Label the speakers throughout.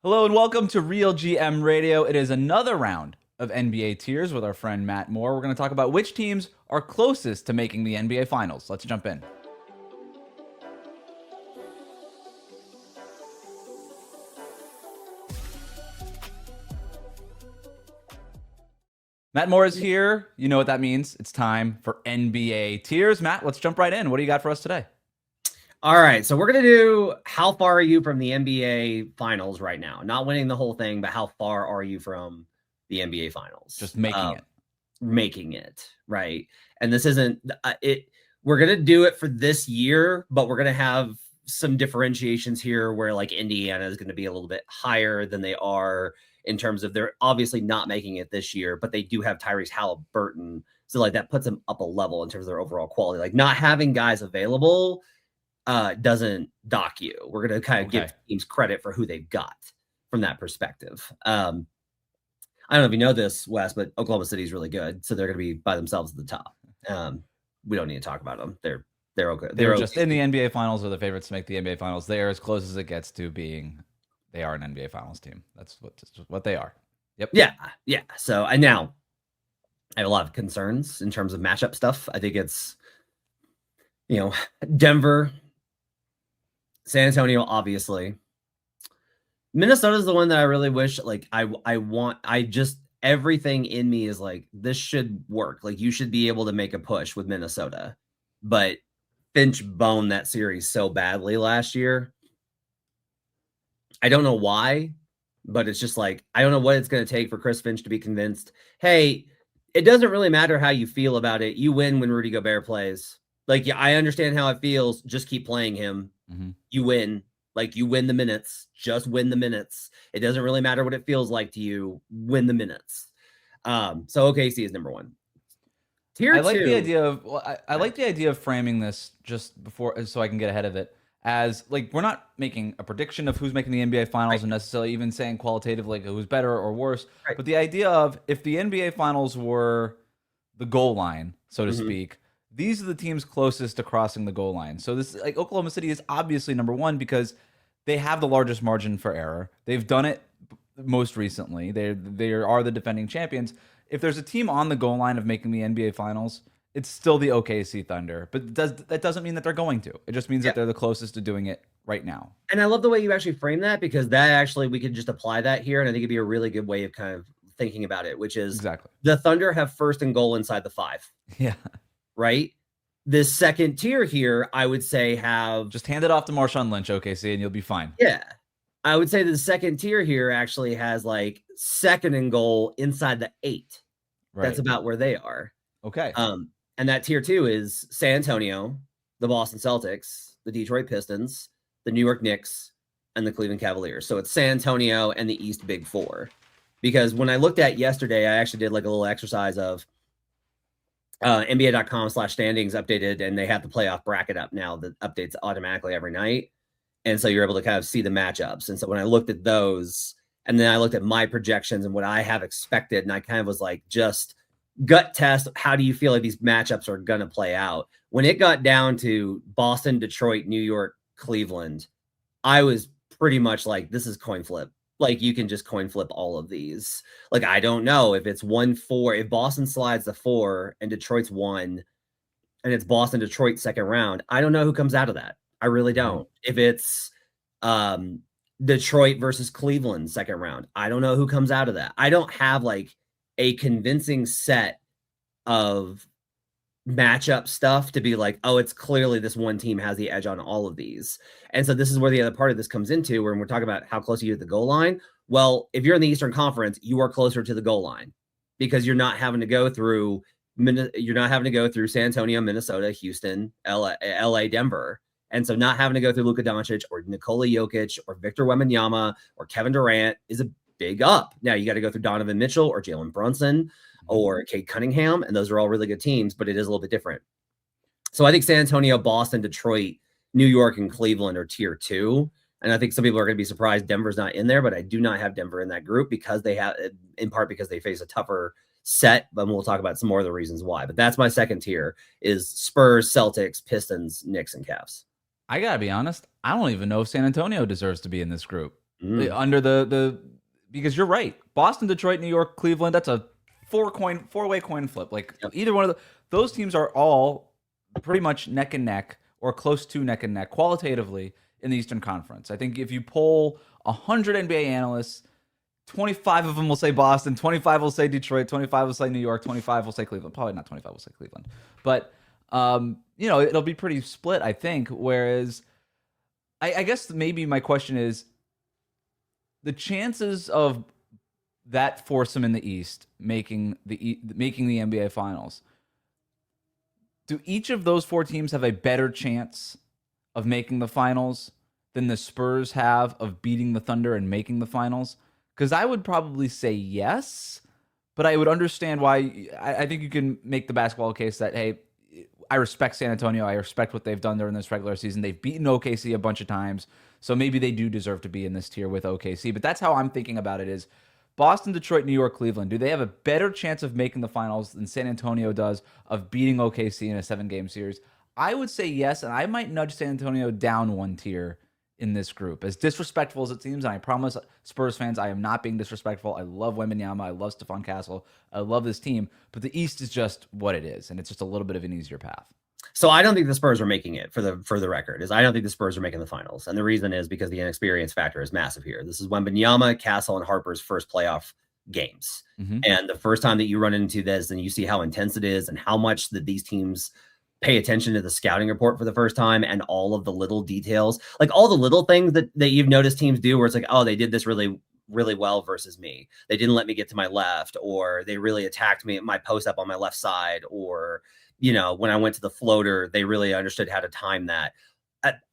Speaker 1: Hello and welcome to RealGM Radio. It is another round of NBA tiers with our friend Matt Moore. We're going to talk about which teams are closest to making the NBA Finals. Let's jump in. Matt Moore is here. You know what that means. It's time for NBA tiers. Matt, let's jump right in. What do you got for us today?
Speaker 2: All right, so we're going to do how far are you from the NBA Finals right now? Not winning the whole thing, but how far are you from the NBA Finals?
Speaker 1: Just making it.
Speaker 2: Making it, right? And this isn't it. We're going to do it for this year, but we're going to have some differentiations here where like Indiana is going to be a little bit higher than they are in terms of they're obviously not making it this year, but they do have Tyrese Halliburton. So like that puts them up a level in terms of their overall quality. Like not having guys available doesn't dock you. We're going to kind of give teams credit for who they've got from that perspective. I don't know if you know this, Wes, but Oklahoma City is really good. So they're going to be by themselves at the top. We don't need to talk about them. They're okay.
Speaker 1: They're just in the NBA Finals, or the favorites to make the NBA Finals. They are as close as it gets to being they are an NBA Finals team. That's what they are. Yep.
Speaker 2: Yeah. So I have a lot of concerns in terms of matchup stuff. I think it's, Denver, San Antonio, obviously. Minnesota's the one that I really wish, like, everything in me is like, this should work. Like, you should be able to make a push with Minnesota. But Finch boned that series so badly last year. I don't know why, but it's just like, I don't know what it's going to take for Chris Finch to be convinced, hey, it doesn't really matter how you feel about it. You win when Rudy Gobert plays. Like, yeah, I understand how it feels. Just keep playing him. Mm-hmm. You win. Like, you win the minutes. Just win the minutes. It doesn't really matter what it feels like to you. Win the minutes. So OKC is number one.
Speaker 1: I like the idea of I like the idea of framing this just before, so I can get ahead of it. As like, we're not making a prediction of who's making the NBA Finals and necessarily even saying qualitatively like who's better or worse. Right. But the idea of if the NBA Finals were the goal line, so to speak, these are the teams closest to crossing the goal line. So this, like, Oklahoma City is obviously number one because they have the largest margin for error. They've done it most recently. They are the defending champions. If there's a team on the goal line of making the NBA Finals, it's still the OKC Thunder. But that doesn't mean that they're going to. It just means that they're the closest to doing it right now.
Speaker 2: And I love the way you actually frame that, because that actually, we could just apply that here. And I think it'd be a really good way of kind of thinking about it, which is
Speaker 1: exactly
Speaker 2: the Thunder have first and goal inside the 5.
Speaker 1: Yeah.
Speaker 2: Right? The second tier here, I would say, have
Speaker 1: just hand it off to Marshawn Lynch, OKC, and you'll be fine.
Speaker 2: Yeah. I would say the second tier here actually has like second and goal inside the 8. Right. That's about where they are.
Speaker 1: Okay.
Speaker 2: And that tier 2 is San Antonio, the Boston Celtics, the Detroit Pistons, the New York Knicks, and the Cleveland Cavaliers. So it's San Antonio and the East Big 4. Because when I looked at yesterday, I actually did like a little exercise of NBA.com/standings updated, and they have the playoff bracket up now that updates automatically every night. And so you're able to kind of see the matchups. And so when I looked at those, and then I looked at my projections and what I have expected, and I kind of was like, just gut test, how do you feel like these matchups are going to play out? When it got down to Boston, Detroit, New York, Cleveland, I was pretty much like, this is coin flip. Like, you can just coin flip all of these. Like, I don't know if it's 1-4, if Boston slides the 4 and Detroit's 1, and it's Boston, Detroit second round, I don't know who comes out of that. I really don't. If it's Detroit versus Cleveland second round, I don't know who comes out of that. I don't have like a convincing set of matchup stuff to be like, oh, it's clearly this one team has the edge on all of these. And so this is where the other part of this comes into, where we're talking about how close are you to the goal line. Well, if you're in the Eastern Conference, you are closer to the goal line because you're not having to go through San Antonio, Minnesota, Houston, LA, Denver. And so not having to go through Luka Doncic or Nikola Jokic or Victor Wembanyama or Kevin Durant is a big up. Now you got to go through Donovan Mitchell or Jalen Brunson or Cade Cunningham, and those are all really good teams, but it is a little bit different. So I think San Antonio, Boston, Detroit, New York, and Cleveland are tier 2. And I think some people are going to be surprised Denver's not in there, but I do not have Denver in that group because they have, in part because they face a tougher set, but we'll talk about some more of the reasons why. But that's my second tier is Spurs, Celtics, Pistons, Knicks, and Cavs.
Speaker 1: I got to be honest, I don't even know if San Antonio deserves to be in this group. under the because you're right. Boston, Detroit, New York, Cleveland, that's a four-way coin flip. Like either one of those teams are all pretty much neck and neck or close to neck and neck qualitatively in the Eastern Conference. I think if you poll 100 NBA analysts, 25 of them will say Boston, 25 will say Detroit, 25 will say New York, 25 will say Cleveland. Probably not 25 will say Cleveland. But, it'll be pretty split, I think. Whereas I guess maybe my question is the chances of that foursome in the East making the NBA Finals. Do each of those four teams have a better chance of making the finals than the Spurs have of beating the Thunder and making the finals? Because I would probably say yes, but I would understand why. I think you can make the basketball case that, hey, I respect San Antonio. I respect what they've done during this regular season. They've beaten OKC a bunch of times, so maybe they do deserve to be in this tier with OKC. But that's how I'm thinking about it is Boston, Detroit, New York, Cleveland. Do they have a better chance of making the finals than San Antonio does of beating OKC in a 7-game series? I would say yes, and I might nudge San Antonio down one tier in this group. As disrespectful as it seems, and I promise Spurs fans, I am not being disrespectful. I love Wembanyama. I love Stephon Castle. I love this team. But the East is just what it is, and it's just a little bit of an easier path.
Speaker 2: So I don't think the Spurs are making it for the record. I don't think the Spurs are making the finals. And the reason is because the inexperience factor is massive here. This is Wembanyama, Castle, and Harper's first playoff games. Mm-hmm. And the first time that you run into this and you see how intense it is and how much that these teams pay attention to the scouting report for the first time and all of the little details, like all the little things that you've noticed teams do where it's like, oh, they did this really, really well versus me. They didn't let me get to my left, or they really attacked me at my post up on my left side, or, when I went to the floater, they really understood how to time that.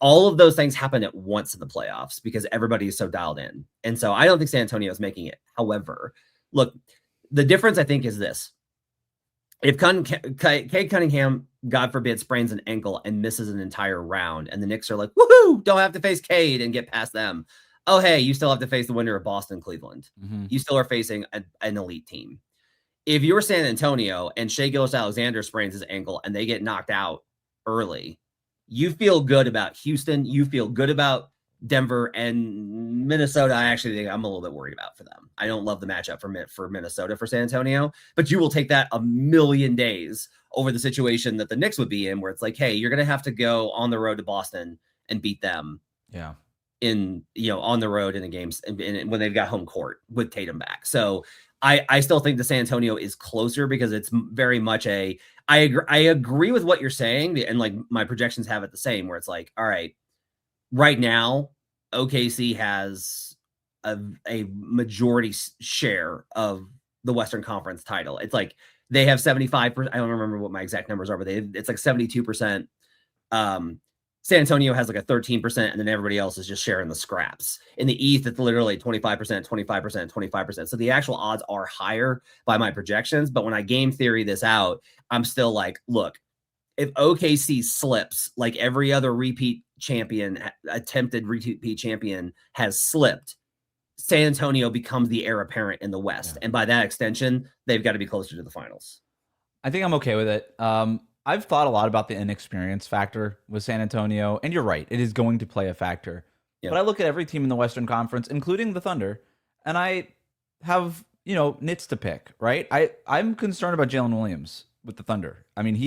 Speaker 2: All of those things happen at once in the playoffs because everybody is so dialed in. And so I don't think San Antonio is making it. However, look, the difference I think is this. If Cade Cunningham, God forbid, sprains an ankle and misses an entire round, and the Knicks are like, woohoo, don't have to face Cade and get past them. Oh, hey, you still have to face the winner of Boston, Cleveland. Mm-hmm. You still are facing an elite team. If you're San Antonio and Shai Gilgeous-Alexander sprains his ankle and they get knocked out early, you feel good about Houston. You feel good about Denver and Minnesota. I actually think I'm a little bit worried about for them. I don't love the matchup for Minnesota for San Antonio, but you will take that a million days over the situation that the Knicks would be in, where it's like, hey, you're going to have to go on the road to Boston and beat them.
Speaker 1: Yeah.
Speaker 2: On the road in the games and when they've got home court with Tatum back. So I still think the San Antonio is closer because it's very much I agree with what you're saying. And like my projections have it the same, where it's like, all right, right now, OKC has a majority share of the Western Conference title. It's like they have 75%. I don't remember what my exact numbers are, but it's like 72%. San Antonio has like a 13%, and then everybody else is just sharing the scraps. In the East, it's literally 25%, 25%, 25%. So the actual odds are higher by my projections. But when I game theory this out, I'm still like, look, if OKC slips like every other attempted repeat champion has slipped, San Antonio becomes the heir apparent in the West. Yeah. And by that extension, they've got to be closer to the finals.
Speaker 1: I think I'm okay with it. I've thought a lot about the inexperience factor with San Antonio, and you're right, it is going to play a factor. Yep. But I look at every team in the Western Conference, including the Thunder, and I have, nits to pick, right? I'm concerned about Jalen Williams with the Thunder. I mean,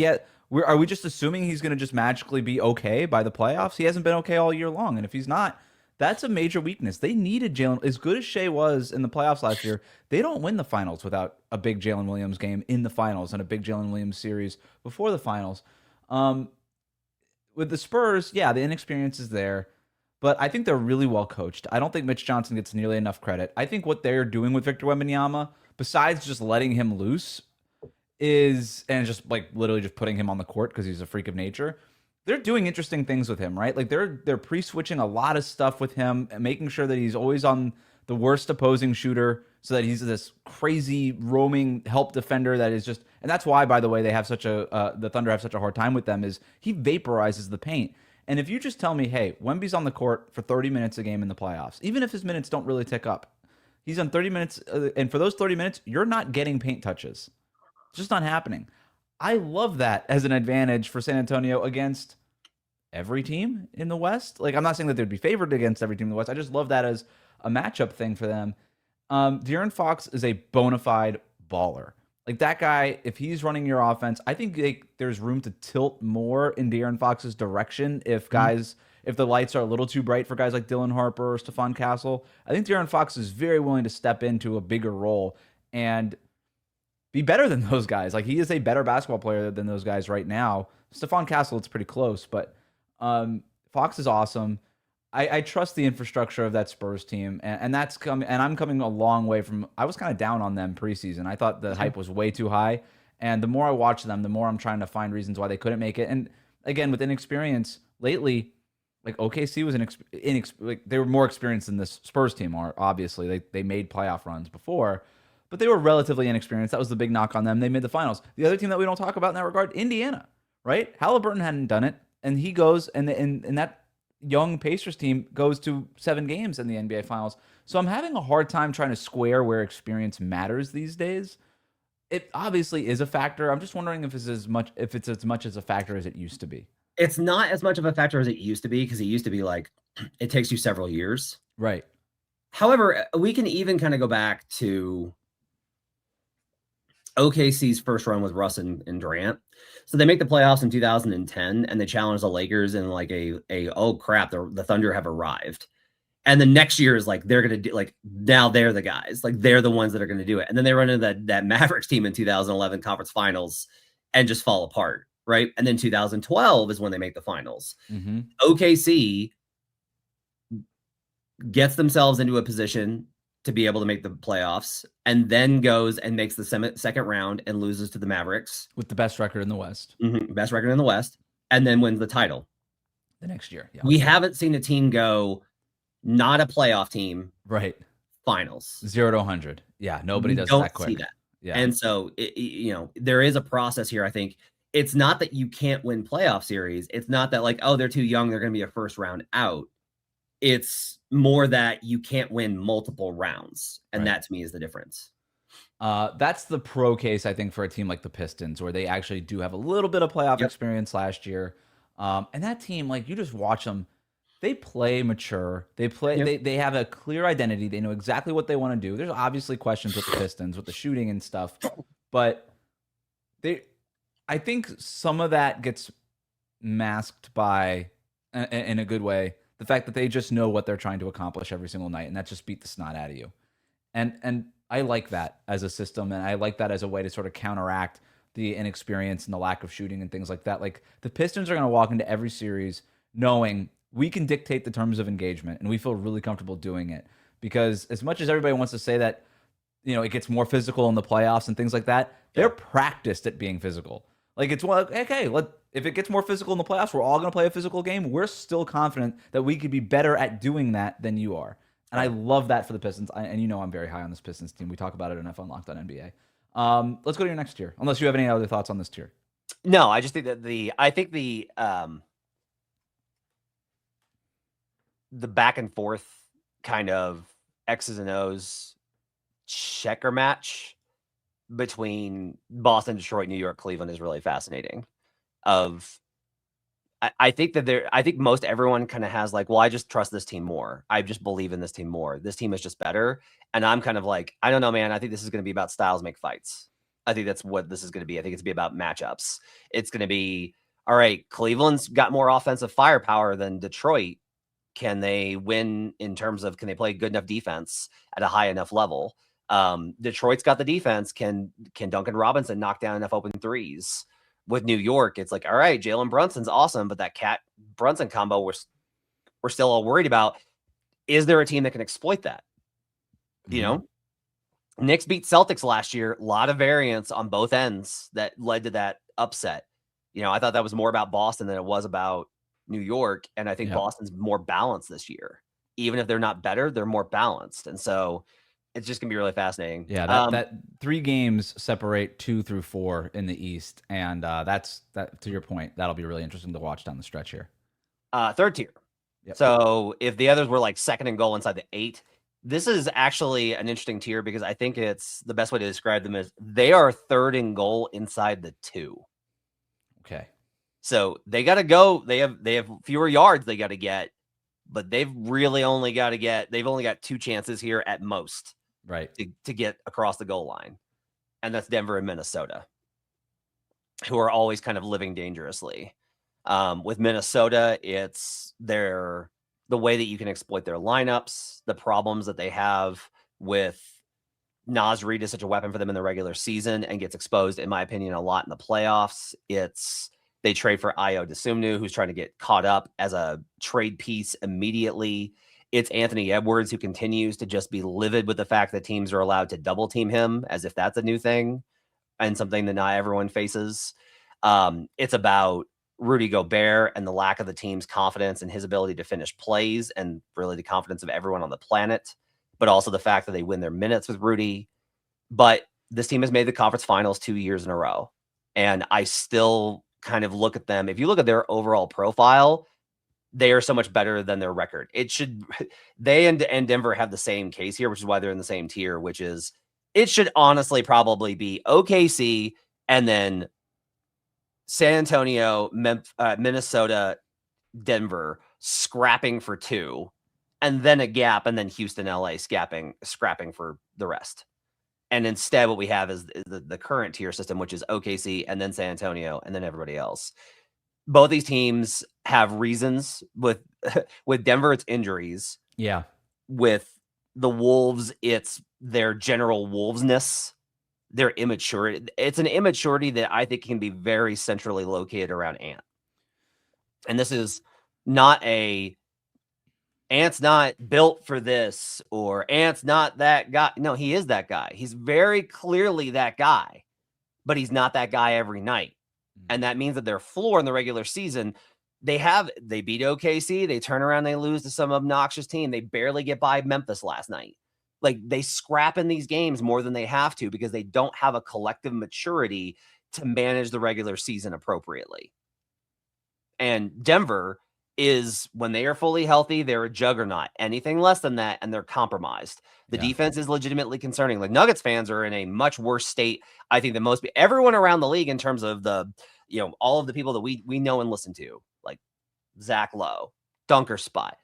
Speaker 1: are we just assuming he's going to just magically be okay by the playoffs? He hasn't been okay all year long, and if he's not, that's a major weakness. They needed Jalen. As good as Shai was in the playoffs last year, they don't win the finals without a big Jalen Williams game in the finals and a big Jalen Williams series before the finals. With the Spurs, yeah, the inexperience is there, but I think they're really well coached. I don't think Mitch Johnson gets nearly enough credit. I think what they're doing with Victor Wembanyama, besides just letting him loose, and just like literally just putting him on the court because he's a freak of nature, they're doing interesting things with him, right? Like they're pre-switching a lot of stuff with him and making sure that he's always on the worst opposing shooter so that he's this crazy roaming help defender that is just, and that's why, by the way, they have the Thunder have such a hard time with them, is he vaporizes the paint. And if you just tell me, hey, Wemby's on the court for 30 minutes a game in the playoffs, even if his minutes don't really tick up, he's on 30 minutes, and for those 30 minutes, you're not getting paint touches. It's just not happening. I love that as an advantage for San Antonio against every team in the West. Like, I'm not saying that they'd be favored against every team in the West. I just love that as a matchup thing for them. De'Aaron Fox is a bona fide baller. Like that guy, if he's running your offense, I think there's room to tilt more in De'Aaron Fox's direction if if the lights are a little too bright for guys like Dylan Harper or Stephon Castle. I think De'Aaron Fox is very willing to step into a bigger role and be better than those guys. Like he is a better basketball player than those guys right now. Stephon Castle, it's pretty close, but Fox is awesome. I trust the infrastructure of that Spurs team, and that's coming. And I'm coming a long way from. I was kind of down on them preseason. I thought the hype was way too high, and the more I watch them, the more I'm trying to find reasons why they couldn't make it. And again, with inexperience lately, like OKC was like they were more experienced than this Spurs team are. Obviously, they made playoff runs before, but they were relatively inexperienced. That was the big knock on them. They made the finals. The other team that we don't talk about in that regard, Indiana, right? Halliburton hadn't done it, and he goes and that young Pacers team goes to 7 games in the NBA Finals. So I'm having a hard time trying to square where experience matters these days. It obviously is a factor. I'm just wondering if it's as much as a factor as it used to be.
Speaker 2: It's not as much of a factor as it used to be because it used to be like it takes you several years.
Speaker 1: Right.
Speaker 2: However, we can even kind of go back to OKC's first run with Russ and Durant. So they make the playoffs in 2010 and they challenge the Lakers in like a oh crap, the Thunder have arrived. And the next year is like they're gonna do like now they're the guys, like they're the ones that are gonna do it. And then they run into that Mavericks team in 2011 conference finals and just fall apart, right? And then 2012 is when they make the finals.
Speaker 1: Mm-hmm.
Speaker 2: OKC gets themselves into a position to be able to make the playoffs, and then goes and makes the second round and loses to the Mavericks
Speaker 1: with the best record in the West.
Speaker 2: Mm-hmm. Best record in the West, and then wins the title
Speaker 1: the next year. Yeah.
Speaker 2: We haven't seen a team go not a playoff team,
Speaker 1: right?
Speaker 2: Finals
Speaker 1: 0 to 100. Yeah, nobody does that quick.
Speaker 2: See that.
Speaker 1: Yeah,
Speaker 2: and so there is a process here. I think it's not that you can't win playoff series. It's not that like they're too young, they're going to be a first round out. It's more that you can't win multiple rounds. And that to me is the difference.
Speaker 1: That's the pro case, I think, for a team like the Pistons, where they actually do have a little bit of playoff experience last year. And that team, like you just watch them, they play mature. They play, they have a clear identity. They know exactly what they want to do. There's obviously questions with the Pistons, with the shooting and stuff, but I think some of that gets masked by, in a good way, the fact that they just know what they're trying to accomplish every single night, and that just beat the snot out of you. And I like that as a system, and I like that as a way to sort of counteract the inexperience and the lack of shooting and things like that. Like the Pistons are going to walk into every series knowing we can dictate the terms of engagement, and we feel really comfortable doing it. Because as much as everybody wants to say that, it gets more physical in the playoffs and things like that, they're practiced at being physical. Like it's okay, if it gets more physical in the playoffs, we're all going to play a physical game. We're still confident that we could be better at doing that than you are. And I love that for the Pistons. And I'm very high on this Pistons team. We talk about it in F Unlocked on NBA. Let's go to your next tier, unless you have any other thoughts on this tier.
Speaker 3: No, I just think that the back and forth kind of X's and O's checker match between Boston, Detroit, New York, Cleveland is really fascinating. I think most everyone kind of has like, well, I just trust this team more. I just believe in this team more. This team is just better. And I'm kind of like, I don't know, man. I think this is going to be about styles make fights. I think that's what this is going to be. I think it's going to be about matchups. It's going to be, all right, Cleveland's got more offensive firepower than Detroit. Can they win in terms of, can they play good enough defense at a high enough level? Detroit's got the defense. Can Duncan Robinson knock down enough open threes? With New York, it's like, all right, Jalen Brunson's awesome, but that Cat Brunson combo we're still all worried about. Is there a team that can exploit that?
Speaker 1: Mm-hmm.
Speaker 3: Knicks beat Celtics last year. A lot of variance on both ends that led to that upset. I thought that was more about Boston than it was about New York, and I think Boston's more balanced this year. Even if they're not better, they're more balanced, and so it's just gonna be really fascinating.
Speaker 1: Yeah, that 3 games separate 2 through 4 in the East, and that's to your point. That'll be really interesting to watch down the stretch here.
Speaker 3: Third tier. Yep. So if the others were like second and goal inside the 8, this is actually an interesting tier because I think it's the best way to describe them is they are third and goal inside the 2.
Speaker 1: Okay.
Speaker 3: So they got to go. They have fewer yards they got to get, but they've really only got 2 chances here at most,
Speaker 1: right,
Speaker 3: to get across the goal line. And that's Denver and Minnesota, who are always kind of living dangerously. With Minnesota, it's the way that you can exploit their lineups, the problems that they have with Naz Reid is such a weapon for them in the regular season and gets exposed, in my opinion, a lot in the playoffs. They trade for Ayo Dosunmu, who's trying to get caught up as a trade piece immediately. It's Anthony Edwards, who continues to just be livid with the fact that teams are allowed to double team him, as if that's a new thing and something that not everyone faces. It's about Rudy Gobert and the lack of the team's confidence in his ability to finish plays, and really the confidence of everyone on the planet, but also the fact that they win their minutes with Rudy. But this team has made the conference finals 2 years in a row. And I still kind of look at them. If you look at their overall profile, they are so much better than their record. They and Denver have the same case here, which is why they're in the same tier, which is it should honestly probably be OKC and then San Antonio, Minnesota, Denver scrapping for 2, and then a gap, and then Houston, LA scrapping for the rest. And instead, what we have is the current tier system, which is OKC and then San Antonio and then everybody else. Both these teams have reasons. With Denver, it's injuries.
Speaker 1: Yeah.
Speaker 3: With the Wolves, it's their general Wolvesness, their immaturity. It's an immaturity that I think can be very centrally located around Ant. And this is not Ant's not built for this, or Ant's not that guy. No, he is that guy. He's very clearly that guy, but he's not that guy every night. And that means that their floor in the regular season, they beat OKC, they turn around, they lose to some obnoxious team. They barely get by Memphis last night. Like, they scrap in these games more than they have to because they don't have a collective maturity to manage the regular season appropriately. And Denver is, when they are fully healthy, they're a juggernaut. Anything less than that, and they're compromised. The defense is legitimately concerning. Like, Nuggets fans are in a much worse state, I think, than everyone around the league in terms of all of the people that we know and listen to, like Zach Lowe, Dunker Spot.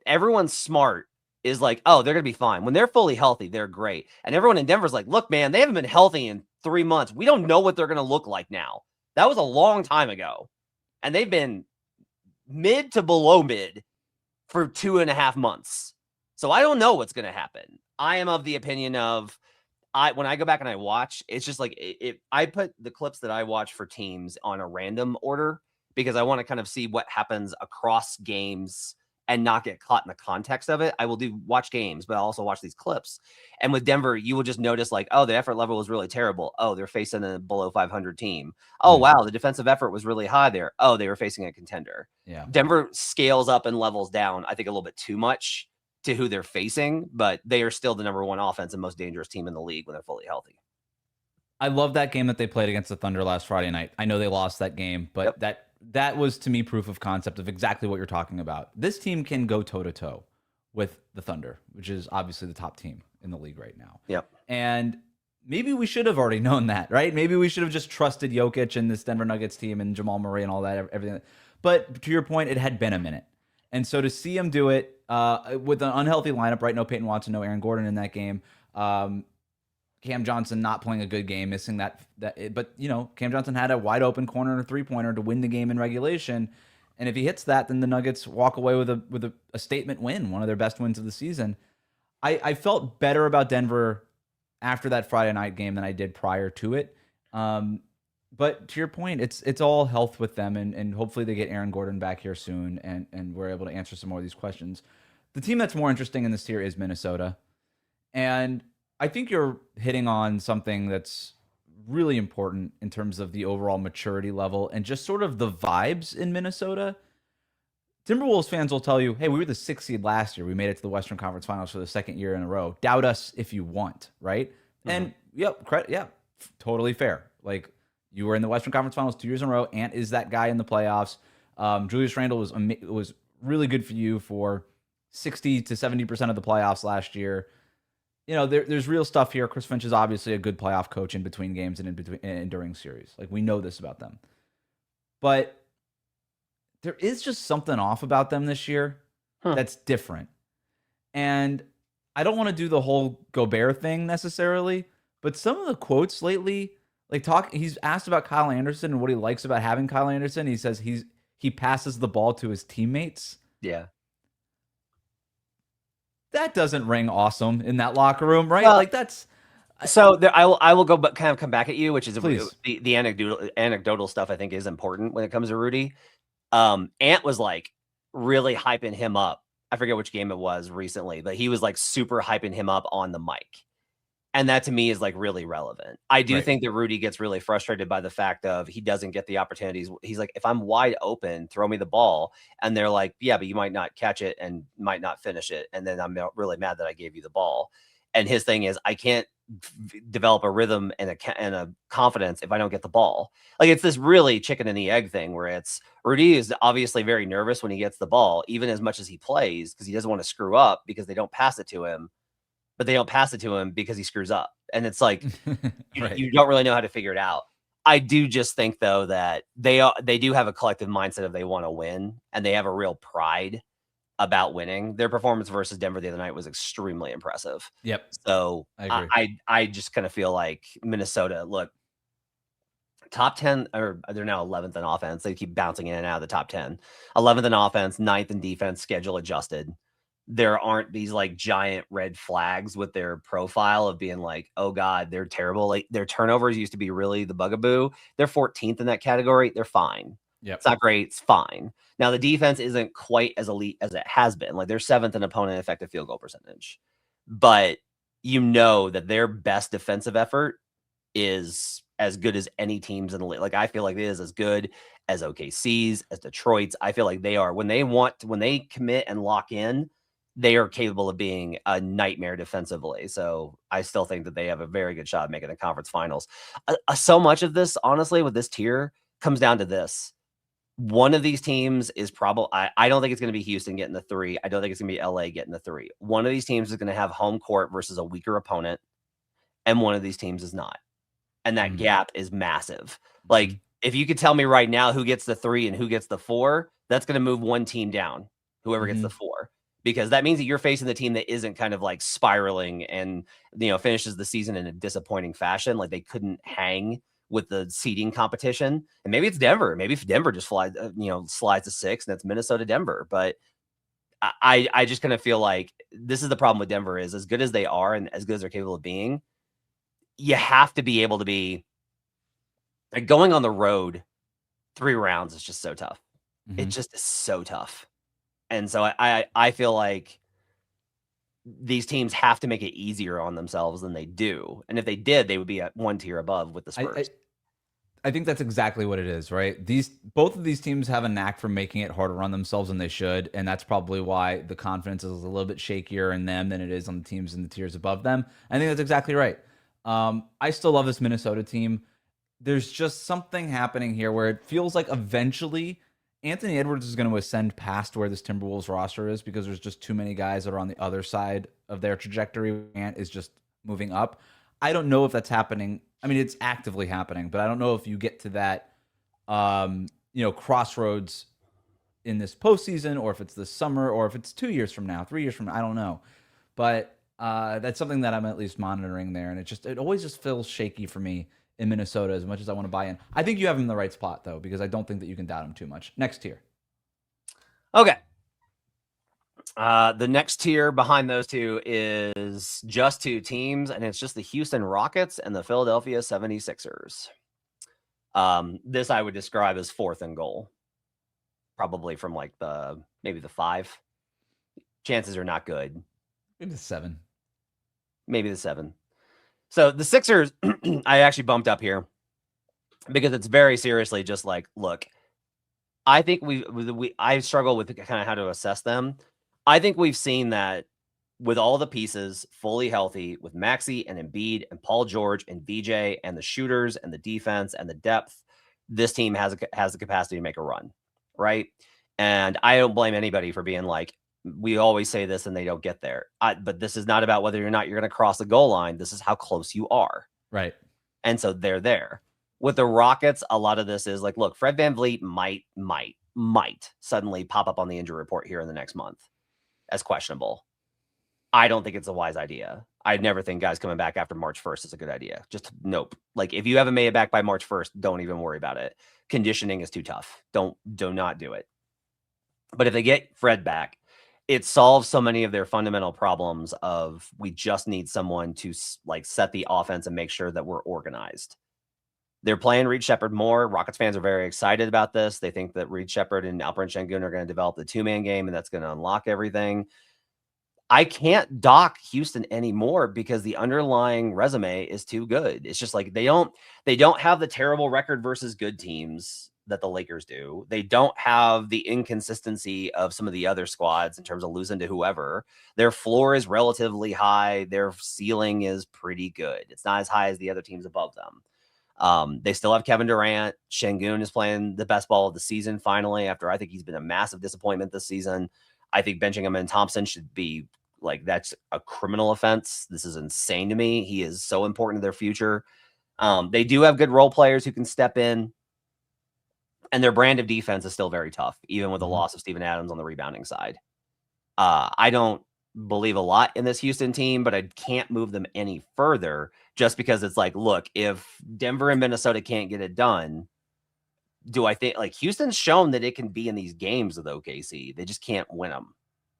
Speaker 3: Everyone smart is like, oh, they're going to be fine. When they're fully healthy, they're great. And everyone in Denver's like, look, man, they haven't been healthy in 3 months. We don't know what they're going to look like now. That was a long time ago. And they've been mid to below mid for 2.5 months. So I don't know what's going to happen. I am of the opinion of, when I go back and I watch, it's just like, I put the clips that I watch for teams on a random order because I want to kind of see what happens across games and not get caught in the context of it. I will watch games, but I'll also watch these clips. And with Denver, you will just notice like, oh, the effort level was really terrible. Oh, they're facing a below 500 team. Oh, wow, the defensive effort was really high there. Oh, they were facing a contender.
Speaker 1: Yeah.
Speaker 3: Denver scales up and levels down, I think, a little bit too much to who they're facing, but they are still the number 1 offense and most dangerous team in the league when they're fully healthy.
Speaker 1: I love that game that they played against the Thunder last Friday night. I know they lost that game, but that was, to me, proof of concept of exactly what you're talking about. This team can go toe-to-toe with the Thunder, which is obviously the top team in the league right now.
Speaker 3: Yep.
Speaker 1: And maybe we should have already known that, right? Maybe we should have just trusted Jokic and this Denver Nuggets team and Jamal Murray and all that, everything. But to your point, it had been a minute. And so to see him do it with an unhealthy lineup, right? No Peyton Watson, no Aaron Gordon in that game. Cam Johnson not playing a good game, missing that. But, Cam Johnson had a wide open corner and a 3-pointer to win the game in regulation. And if he hits that, then the Nuggets walk away with a statement win, one of their best wins of the season. I felt better about Denver after that Friday night game than I did prior to it. But to your point, it's all health with them, and hopefully they get Aaron Gordon back here soon, and we're able to answer some more of these questions. The team that's more interesting in this tier is Minnesota. And I think you're hitting on something that's really important in terms of the overall maturity level and just sort of the vibes in Minnesota. Timberwolves fans will tell you, hey, we were the 6th seed last year. We made it to the Western Conference Finals for the 2nd year in a row. Doubt us if you want, right? Mm-hmm. And totally fair. Like, you were in the Western Conference Finals 2 years in a row. Ant is that guy in the playoffs. Julius Randle was really good for you for 60 to 70% of the playoffs last year. There's real stuff here. Chris Finch is obviously a good playoff coach in between games and during series. Like, we know this about them. But there is just something off about them this year. that's different. And I don't want to do the whole Gobert thing necessarily, but some of the quotes lately, he's asked about Kyle Anderson and what he likes about having Kyle Anderson. He says he passes the ball to his teammates.
Speaker 3: Yeah.
Speaker 1: That doesn't ring awesome in that locker room, right?
Speaker 3: Well,
Speaker 1: that's
Speaker 3: so there, I will go, but kind of come back at you, which is the anecdotal stuff. I think is important when it comes to Rudy. Ant was like really hyping him up. I forget which game it was recently, but he was like super hyping him up on the mic. And that to me is like really relevant. I do think that Rudy gets really frustrated by the fact of he doesn't get the opportunities. He's like, if I'm wide open, throw me the ball. And they're like, yeah, but you might not catch it and might not finish it. And then I'm really mad that I gave you the ball. And his thing is, I can't develop a rhythm and a confidence if I don't get the ball. Like, it's this really chicken and the egg thing where it's Rudy is obviously very nervous when he gets the ball, even as much as he plays, because he doesn't want to screw up because they don't pass it to him. But they don't pass it to him because he screws up. And it's like, you don't really know how to figure it out. I do just think, though, that they do have a collective mindset of they want to win, and they have a real pride about winning. Their performance versus Denver the other night was extremely impressive.
Speaker 1: Yep.
Speaker 3: So I just kind of feel like Minnesota, look, top 10, or they're now 11th in offense. They keep bouncing in and out of the top 10. 11th in offense, 9th in defense, schedule adjusted. There aren't these like giant red flags with their profile of being like, oh God, they're terrible. Like, their turnovers used to be really the bugaboo. They're 14th in that category. They're fine.
Speaker 1: Yep.
Speaker 3: It's not great. It's fine. Now the defense isn't quite as elite as it has been. Like, they're 7th in opponent effective field goal percentage, but you know that their best defensive effort is as good as any teams in the league. Like, I feel like it is as good as OKC's, as Detroit's. I feel like they are, when they commit and lock in, they are capable of being a nightmare defensively. So I still think that they have a very good shot at making the conference finals. So much of this, honestly, with this tier comes down to this. One of these teams is probably, I don't think it's going to be Houston getting the 3. I don't think it's going to be LA getting the 3. One of these teams is going to have home court versus a weaker opponent, and one of these teams is not. And that gap is massive. Like, if you could tell me right now who gets the 3 and who gets the 4, that's going to move one team down, whoever gets the 4. Because that means that you're facing the team that isn't kind of like spiraling and, finishes the season in a disappointing fashion. Like, they couldn't hang with the seeding competition. And maybe it's Denver. Maybe if Denver just slides to 6, and that's Minnesota, Denver. But I just kind of feel like this is the problem with Denver is, as good as they are and as good as they're capable of being, you have to be able to be like, going on the road 3 rounds is just so tough. It just is so tough. And so I feel like these teams have to make it easier on themselves than they do. And if they did, they would be at one tier above with the Spurs.
Speaker 1: I think that's exactly what it is, right? Both of these teams have a knack for making it harder on themselves than they should. And that's probably why the confidence is a little bit shakier in them than it is on the teams in the tiers above them. I think that's exactly right. I still love this Minnesota team. There's just something happening here where it feels like eventually Anthony Edwards is going to ascend past where this Timberwolves roster is, because there's just too many guys that are on the other side of their trajectory. Ant is just moving up. I don't know if that's happening. I mean, it's actively happening, but I don't know if you get to that, crossroads in this postseason, or if it's this summer, or if it's 2 years from now, 3 years from now. I don't know. But that's something that I'm at least monitoring there. And it always just feels shaky for me in Minnesota, as much as I want to buy in. I think you have him in the right spot, though, because I don't think that you can doubt him too much. Next tier.
Speaker 3: Okay. The next tier behind those two is just 2 teams, and it's just the Houston Rockets and the Philadelphia 76ers. This I would describe as 4th and goal, probably from like maybe the 5. Chances are not good.
Speaker 1: Maybe the 7.
Speaker 3: Maybe the 7. So the Sixers, I actually bumped up here because it's very seriously just like, look, I think I struggle with kind of how to assess them. I think we've seen that with all the pieces fully healthy, with Maxey and Embiid and Paul George and VJ and the shooters and the defense and the depth, this team has the capacity to make a run, right? And I don't blame anybody for being like, we always say this and they don't get there. But this is not about whether or not you're going to cross the goal line. This is how close you are.
Speaker 1: Right.
Speaker 3: And so they're there. With the Rockets, a lot of this is like, look, Fred VanVleet might suddenly pop up on the injury report here in the next month. as questionable. I don't think it's a wise idea. I never think guys coming back after March 1st is a good idea. Just nope. Like if you haven't made it back by March 1st, don't even worry about it. Conditioning is too tough. Do not do it. But if they get Fred back, it solves so many of their fundamental problems of we just need someone to like set the offense and make sure that we're organized. They're playing Reed Sheppard more. Rockets fans are very excited about this. They think that Reed Sheppard and Alperen Şengün are going to develop the two-man game, and that's going to unlock everything. I can't dock Houston anymore because the underlying resume is too good. It's just like they don't have the terrible record versus good teams that the Lakers do. They don't have the inconsistency of some of the other squads in terms of losing to whoever. Their floor is relatively high. Their ceiling is pretty good. It's not as high as the other teams above them. They still have Kevin Durant. Şengün is playing the best ball of the season finally after I think he's been a massive disappointment this season. I think benching him and Thompson should be like, that's a criminal offense. This is insane to me. He is so important to their future. They do have good role players who can step in, and their brand of defense is still very tough, even with the loss of Steven Adams on the rebounding side. I don't believe a lot in this Houston team, but I can't move them any further just because it's like, look, if Denver and Minnesota can't get it done, do I think like Houston's shown that it can be in these games with OKC? They just can't win them.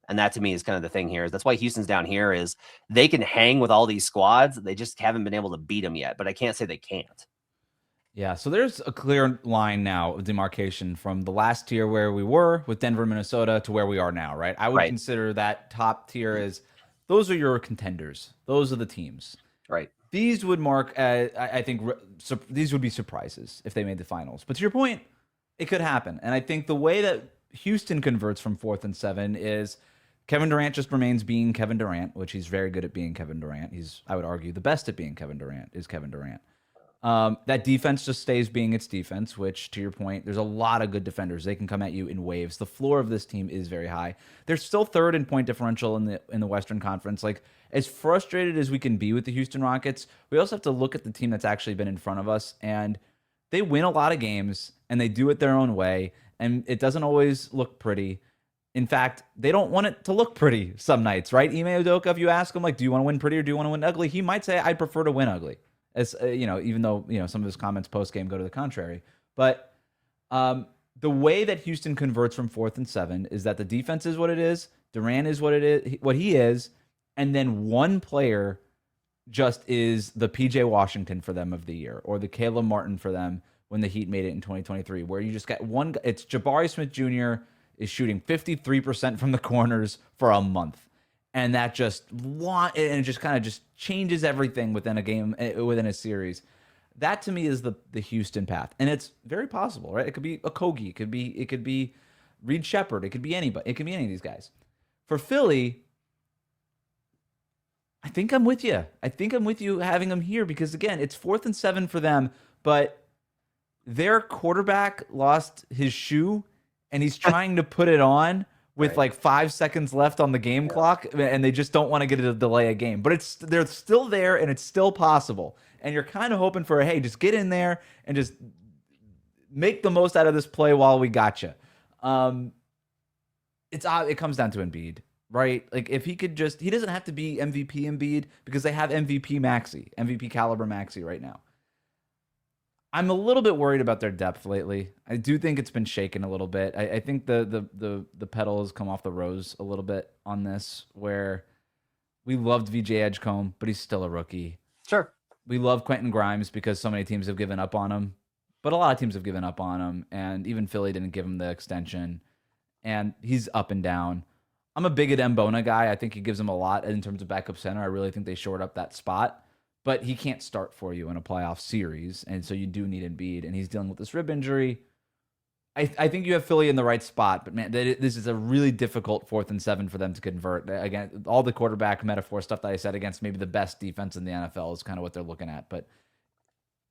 Speaker 3: And that to me is kind of the thing here. Is that's why Houston's down here is they can hang with all these squads. They just haven't been able to beat them yet, but I can't say they can't.
Speaker 1: Yeah, so there's a clear line now of demarcation from the last tier where we were with Denver, Minnesota to where we are now, right? I would consider that top tier as those are your contenders. Those are the teams.
Speaker 3: Right.
Speaker 1: These would mark, I think, these would be surprises if they made the finals. But to your point, it could happen. And I think the way that Houston converts from 4th and 7 is Kevin Durant just remains being Kevin Durant, which he's very good at being Kevin Durant. He's, I would argue, the best at being Kevin Durant is Kevin Durant. That defense just stays being its defense, which, to your point, there's a lot of good defenders. They can come at you in waves. The floor of this team is very high. They're still 3rd in point differential in the Western Conference. Like, as frustrated as we can be with the Houston Rockets, we also have to look at the team that's actually been in front of us, and they win a lot of games, and they do it their own way, and it doesn't always look pretty. In fact, they don't want it to look pretty some nights, right? Ime Udoka, if you ask him, like, do you want to win pretty or do you want to win ugly? He might say, I'd prefer to win ugly. As even though some of his comments post game go to the contrary, but the way that Houston converts from 4th and 7 is that the defense is what it is, Durant is what he is, and then one player just is the PJ Washington for them of the year, or the Caleb Martin for them when the Heat made it in 2023, where you just got one. It's Jabari Smith Jr. is shooting 53% from the corners for a month. And that just kind of just changes everything within a game, within a series. That to me is the Houston path, and it's very possible, right? It could be a Kogi, it could be Reed Sheppard, it could be anybody, it could be any of these guys. For Philly, I think I'm with you. I think I'm with you having them here because again, it's 4th and 7 for them, but their quarterback lost his shoe, and he's trying to put it on with like 5 seconds left on the game clock, and they just don't want to get it to delay a game. But they're still there, and it's still possible. And you're kind of hoping for, hey, just get in there and just make the most out of this play while we got you. It comes down to Embiid, right? Like if he doesn't have to be MVP Embiid because they have MVP caliber Maxey right now. I'm a little bit worried about their depth lately. I do think it's been shaken a little bit. I think the pedal has come off the rose a little bit on this, where we loved VJ Edgecombe, but he's still a rookie.
Speaker 3: Sure.
Speaker 1: We love Quentin Grimes because so many teams have given up on him, but a lot of teams have given up on him, and even Philly didn't give him the extension, and he's up and down. I'm a big Mbona guy. I think he gives them a lot in terms of backup center. I really think they shored up that spot. But he can't start for you in a playoff series, and so you do need Embiid, and he's dealing with this rib injury. I think you have Philly in the right spot, but man, this is a really difficult 4th and 7 for them to convert. Again, all the quarterback metaphor stuff that I said against maybe the best defense in the NFL is kind of what they're looking at, but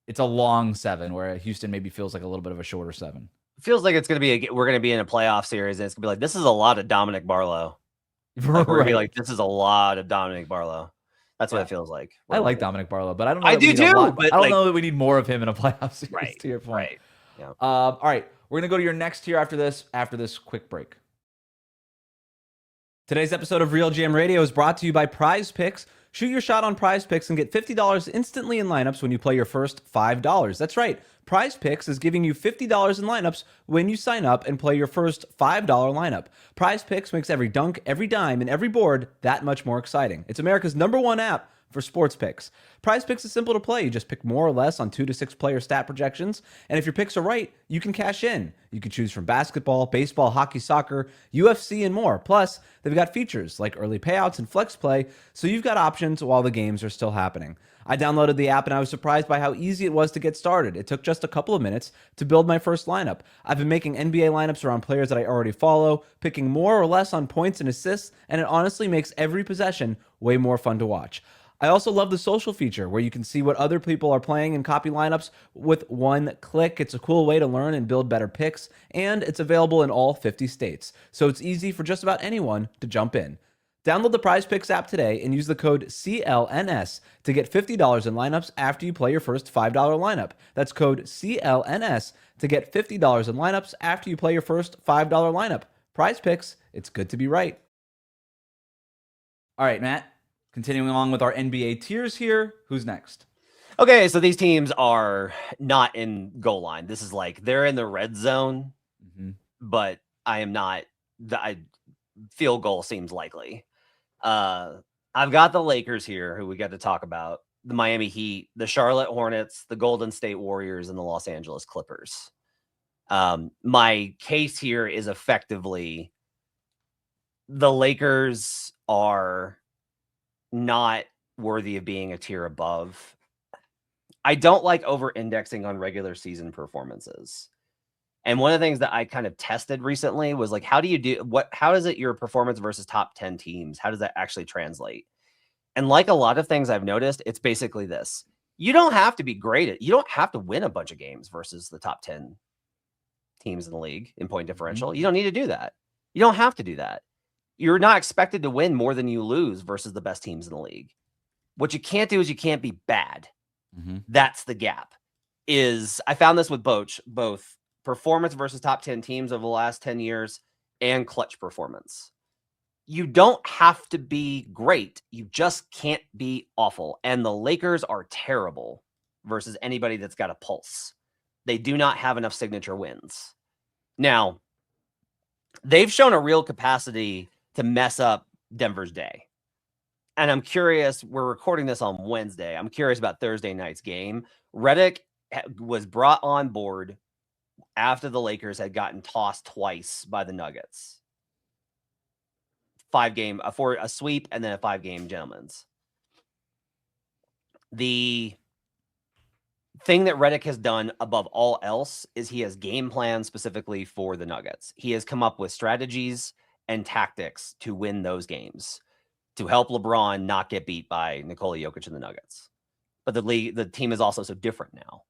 Speaker 1: it's a long 7 where Houston maybe feels like a little bit of a shorter 7.
Speaker 3: It feels like it's going to be we're going to be in a playoff series, and it's going to be like, this is a lot of Dominic Barlow. Like, we're going to be like, this is a lot of Dominic Barlow. That's what it feels like.
Speaker 1: I like Dominic Barlow, but I don't know.
Speaker 3: I do too.
Speaker 1: But I don't know that we need more of him in a playoff series.
Speaker 3: Right,
Speaker 1: to your point.
Speaker 3: Right. Yeah.
Speaker 1: All right, we're gonna go to your next tier after this quick break. Today's episode of RealGM Radio is brought to you by Prize Picks. Shoot your shot on Prize Picks and get $50 instantly in lineups when you play your first $5. That's right. Prize Picks is giving you $50 in lineups when you sign up and play your first $5 lineup. Prize Picks makes every dunk, every dime, and every board that much more exciting. It's America's #1 app for sports picks. Prize Picks is simple to play. You just pick more or less on 2 to 6 player stat projections, and if your picks are right, you can cash in. You can choose from basketball, baseball, hockey, soccer, UFC, and more. Plus, they've got features like early payouts and flex play, so you've got options while the games are still happening. I downloaded the app and I was surprised by how easy it was to get started. It took just a couple of minutes to build my first lineup. I've been making NBA lineups around players that I already follow, picking more or less on points and assists, and it honestly makes every possession way more fun to watch. I also love the social feature where you can see what other people are playing and copy lineups with one click. It's a cool way to learn and build better picks, and it's available in all 50 states. So it's easy for just about anyone to jump in. Download the Prize Picks app today and use the code CLNS to get $50 in lineups after you play your first $5 lineup. That's code CLNS to get $50 in lineups after you play your first $5 lineup. Prize Picks, it's good to be right. All right, Matt. Continuing along with our NBA tiers here, who's next?
Speaker 3: Okay, so these teams are not in goal line. This is like they're in the red zone, but I am not. Field goal seems likely. I've got the Lakers here, who we got to talk about, the Miami Heat, the Charlotte Hornets, the Golden State Warriors, and the Los Angeles Clippers. My case here is effectively the Lakers are not worthy of being a tier above. I don't like over-indexing on regular season performances. And one of the things that I kind of tested recently was like, how does it your performance versus top 10 teams? How does that actually translate? And like a lot of things I've noticed, it's basically this. You don't have to be great you don't have to win a bunch of games versus the top 10 teams in the league in point differential. You don't need to do that. You don't have to do that. You're not expected to win more than you lose versus the best teams in the league. What you can't do is you can't be bad. That's the gap. I found this with both performance versus top 10 teams over the last 10 years and clutch performance. You don't have to be great. You just can't be awful. And the Lakers are terrible versus anybody that's got a pulse. They do not have enough signature wins. Now, they've shown a real capacity to mess up Denver's day. And I'm curious, we're recording this on Wednesday. I'm curious about Thursday night's game. Redick was brought on board after the Lakers had gotten tossed twice by the Nuggets. For a sweep and then a 5-game gentleman's. The thing that Redick has done above all else is he has game plans specifically for the Nuggets. He has come up with strategies and tactics to win those games, to help LeBron not get beat by Nikola Jokic and the Nuggets. But the team is also so different now.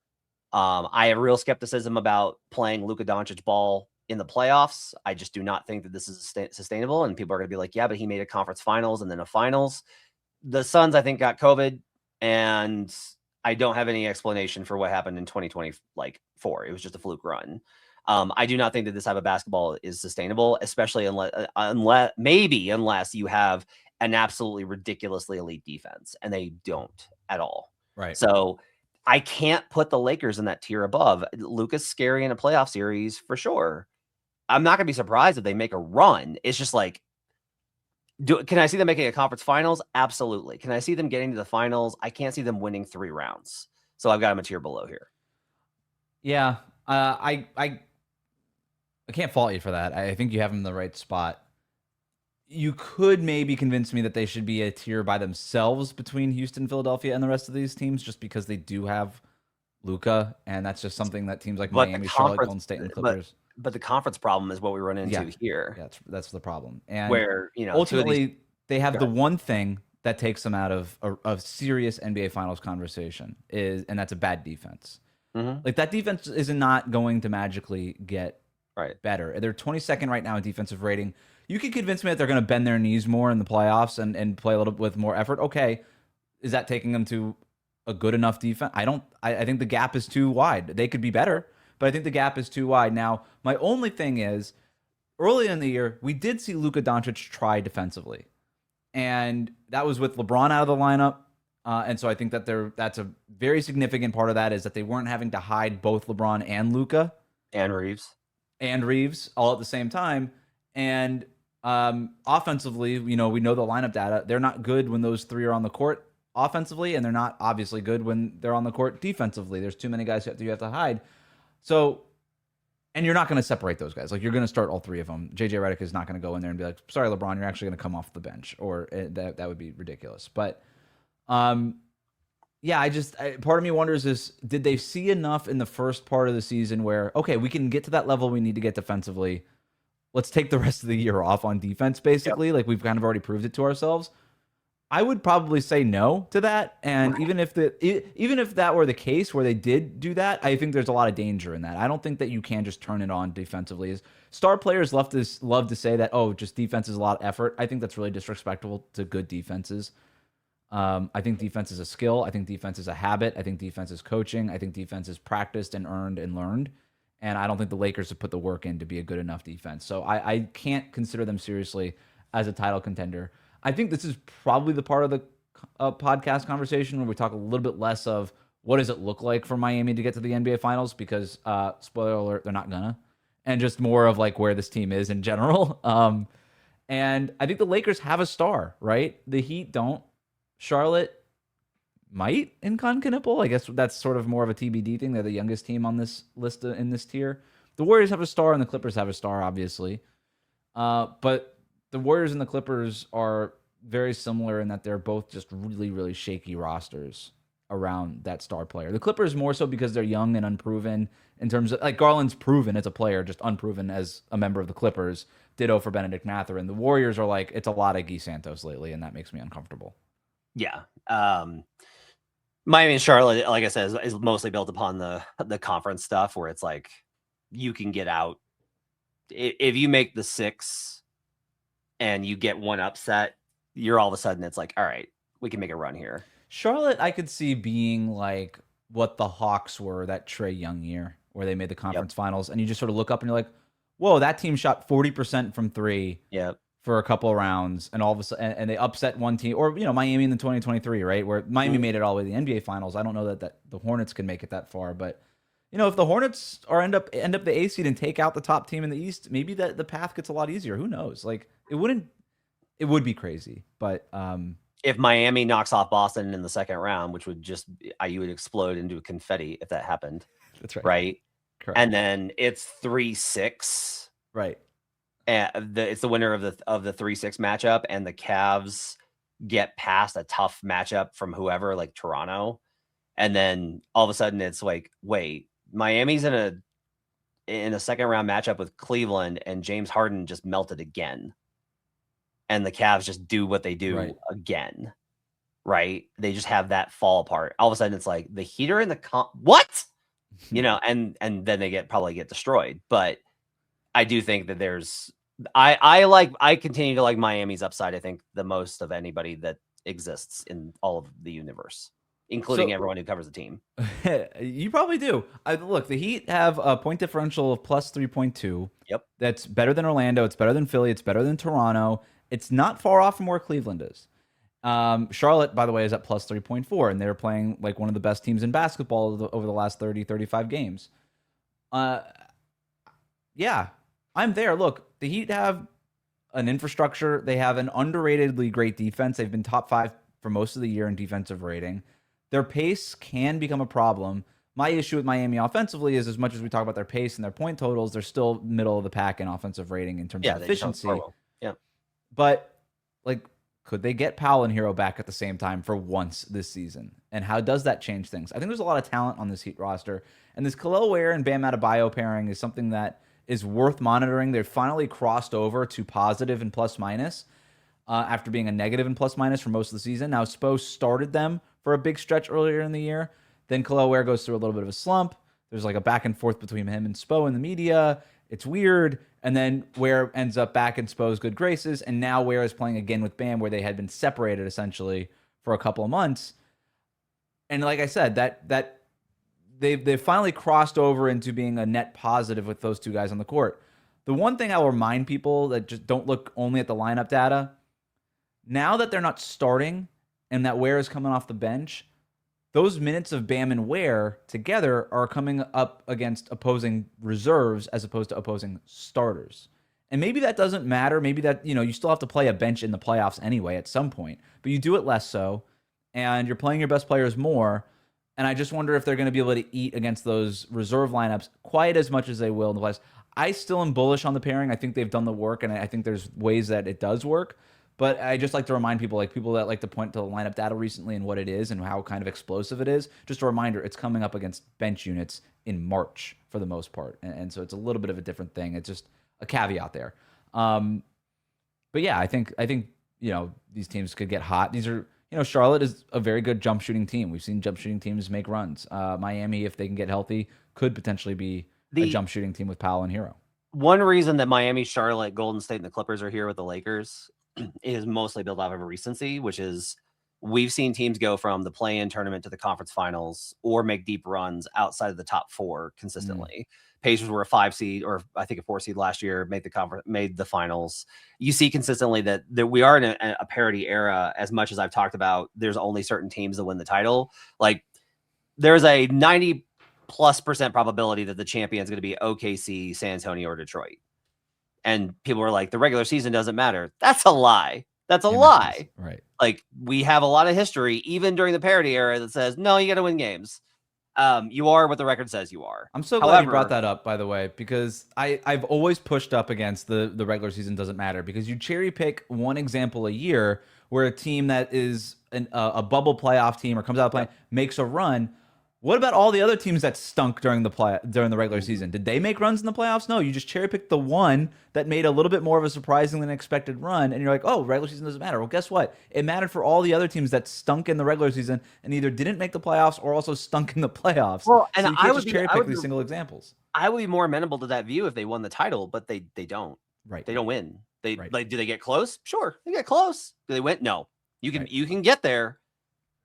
Speaker 3: I have real skepticism about playing Luka Doncic ball in the playoffs. I just do not think that this is sustainable. And people are going to be like, yeah, but he made a conference finals and then a finals. The Suns, I think, got COVID, and I don't have any explanation for what happened in 2024. It was just a fluke run. I do not think that this type of basketball is sustainable, especially unless you have an absolutely ridiculously elite defense, and they don't at all.
Speaker 1: Right.
Speaker 3: So I can't put the Lakers in that tier above. Luka's scary in a playoff series for sure. I'm not going to be surprised if they make a run. It's just like, can I see them making a conference finals? Absolutely. Can I see them getting to the finals? I can't see them winning 3 rounds. So I've got them a tier below here.
Speaker 1: Yeah. I can't fault you for that. I think you have them in the right spot. You could maybe convince me that they should be a tier by themselves between Houston, Philadelphia, and the rest of these teams, just because they do have Luka, and that's just something that teams like Miami, Charlotte, Golden State, and Clippers.
Speaker 3: But the conference problem is what we run into here.
Speaker 1: Yeah, that's the problem. And
Speaker 3: where
Speaker 1: ultimately they have the one thing that takes them out of a serious NBA Finals conversation and that's a bad defense. Like that defense is not going to magically get better. They're 22nd right now in defensive rating. You can convince me that they're going to bend their knees more in the playoffs and play a little with more effort. Okay, is that taking them to a good enough defense? I think the gap is too wide. They could be better, but I think the gap is too wide. Now, my only thing is early in the year, we did see Luka Doncic try defensively, and that was with LeBron out of the lineup. And so I think that that's a very significant part of that is that they weren't having to hide both LeBron and Luka
Speaker 3: and Reeves
Speaker 1: all at the same time. And offensively, we know the lineup data. They're not good when those three are on the court offensively, and they're not obviously good when they're on the court defensively. There's too many guys you have to hide. So, and you're not going to separate those guys. Like, you're going to start all three of them. JJ Redick is not going to go in there and be like, sorry, LeBron, you're actually going to come off the bench, or that would be ridiculous. But yeah, part of me wonders is, did they see enough in the first part of the season where, okay, we can get to that level we need to get defensively. Let's take the rest of the year off on defense, basically. Yep. Like, we've kind of already proved it to ourselves. I would probably say no to that. And even if that were the case where they did do that, I think there's a lot of danger in that. I don't think that you can just turn it on defensively. Star players love to say that, oh, just defense is a lot of effort. I think that's really disrespectful to good defenses. I think defense is a skill. I think defense is a habit. I think defense is coaching. I think defense is practiced and earned and learned. And I don't think the Lakers have put the work in to be a good enough defense. So I can't consider them seriously as a title contender. I think this is probably the part of the podcast conversation where we talk a little bit less of what does it look like for Miami to get to the NBA Finals, because spoiler alert, they're not gonna, and just more of like where this team is in general. And I think the Lakers have a star, right? The Heat don't. Charlotte might in Concaniple. I guess that's sort of more of a TBD thing. They're the youngest team on this list in this tier. The Warriors have a star and the Clippers have a star, obviously. But the Warriors and the Clippers are very similar in that they're both just really, really shaky rosters around that star player. The Clippers more so because they're young and unproven in terms of, like, Garland's proven as a player, just unproven as a member of the Clippers. Ditto for Benedict Mathurin. The Warriors are like, it's a lot of Guy Santos lately, and that makes me uncomfortable.
Speaker 3: Yeah. Miami and Charlotte, like I said, is mostly built upon the conference stuff where it's like you can get out. If you make the 6 and you get one upset, you're all of a sudden it's like, all right, we can make a run here.
Speaker 1: Charlotte, I could see being like what the Hawks were that Trae Young year where they made the conference finals, and you just sort of look up and you're like, whoa, that team shot 40% from 3.
Speaker 3: Yep.
Speaker 1: For a couple of rounds, and all of a sudden, and they upset one team, or Miami in the 2023, right, where Miami made it all the way to the NBA Finals. I don't know that the Hornets can make it that far, but if the Hornets end up the A seed and take out the top team in the East, maybe the path gets a lot easier. Who knows? Like, it would be crazy, but
Speaker 3: if Miami knocks off Boston in the second round, which would just you would explode into confetti if that happened.
Speaker 1: That's right.
Speaker 3: Right.
Speaker 1: Correct.
Speaker 3: And then it's 3-6.
Speaker 1: Right.
Speaker 3: And it's the winner of the 3-6 matchup, and the Cavs get past a tough matchup from whoever, like Toronto, and then all of a sudden it's like, wait, Miami's in a second round matchup with Cleveland, and James Harden just melted again, and the Cavs just do what they do again, right? They just have that fall apart. All of a sudden it's like the Heat are in the what, and then they probably get destroyed, but. I do think that I continue to like Miami's upside, I think, the most of anybody that exists in all of the universe, including everyone who covers the team.
Speaker 1: You probably do. Look, the Heat have a point differential of plus 3.2.
Speaker 3: Yep. That's
Speaker 1: better than Orlando. It's better than Philly. It's better than Toronto. It's not far off from where Cleveland is. Charlotte, by the way, is at plus 3.4, and they're playing like one of the best teams in basketball over the last 30, 35 games. Yeah. I'm there. Look, the Heat have an infrastructure. They have an underratedly great defense. They've been top 5 for most of the year in defensive rating. Their pace can become a problem. My issue with Miami offensively is, as much as we talk about their pace and their point totals, they're still middle of the pack in offensive rating in terms of efficiency.
Speaker 3: Yeah.
Speaker 1: But, like, could they get Powell and Hero back at the same time for once this season? And how does that change things? I think there's a lot of talent on this Heat roster. And this Khalil Ware and Bam Adebayo pairing is something that is worth monitoring. They've finally crossed over to positive and plus minus after being a negative and plus minus for most of the season. Now, Spo started them for a big stretch earlier in the year. Then Khalil Ware goes through a little bit of a slump. There's like a back and forth between him and Spo in the media. It's weird. And then Ware ends up back in Spo's good graces. And now Ware is playing again with Bam, where they had been separated essentially for a couple of months. And like I said, that they've finally crossed over into being a net positive with those two guys on the court. The one thing I'll remind people that just don't look only at the lineup data, now that they're not starting and that Ware is coming off the bench, those minutes of Bam and Ware together are coming up against opposing reserves as opposed to opposing starters. And maybe that doesn't matter. Maybe that, you still have to play a bench in the playoffs anyway at some point, but you do it less so, and you're playing your best players more. And I just wonder if they're going to be able to eat against those reserve lineups quite as much as they will in the playoffs. I still am bullish on the pairing. I think they've done the work, and I think there's ways that it does work. But I just like to remind people, like people that like to point to the lineup data recently and what it is and how kind of explosive it is. Just a reminder, it's coming up against bench units in March for the most part. And so it's a little bit of a different thing. It's just a caveat there. But yeah, I think these teams could get hot. These are, Charlotte is a very good jump shooting team. We've seen jump shooting teams make runs. Miami, if they can get healthy, could potentially be a jump shooting team with Powell and Hero.
Speaker 3: One reason that Miami, Charlotte, Golden State, and the Clippers are here with the Lakers is mostly built off of recency, which is we've seen teams go from the play-in tournament to the conference finals or make deep runs outside of the top 4 consistently. Pacers were a 5 seed, or I think a 4 seed last year, made the finals. You see consistently that we are in a parity era. As much as I've talked about, there's only certain teams that win the title. Like there's a 90+% probability that the champion is going to be OKC, San Antonio, or Detroit. And people are like, the regular season doesn't matter. That's a lie. That's a lie.
Speaker 1: Right.
Speaker 3: Like we have a lot of history, even during the parity era, that says, no, you got to win games. You are what the record says you are.
Speaker 1: I'm so glad you brought that up, by the way, because I've always pushed up against the regular season doesn't matter, because you cherry pick one example a year where a team that is a bubble playoff team or comes out of play makes a run. What about all the other teams that stunk during the regular season? Did they make runs in the playoffs? No, you just cherry picked the one that made a little bit more of a surprising than expected run, and you're like, oh, regular season doesn't matter. Well, guess what? It mattered for all the other teams that stunk in the regular season and either didn't make the playoffs or also stunk in the playoffs.
Speaker 3: Well, and
Speaker 1: so you can't just cherry pick these single examples.
Speaker 3: I would be more amenable to that view if they won the title, but they don't.
Speaker 1: Right.
Speaker 3: They don't win. Like, do they get close? Sure, they get close. Do they win? No. You can get there,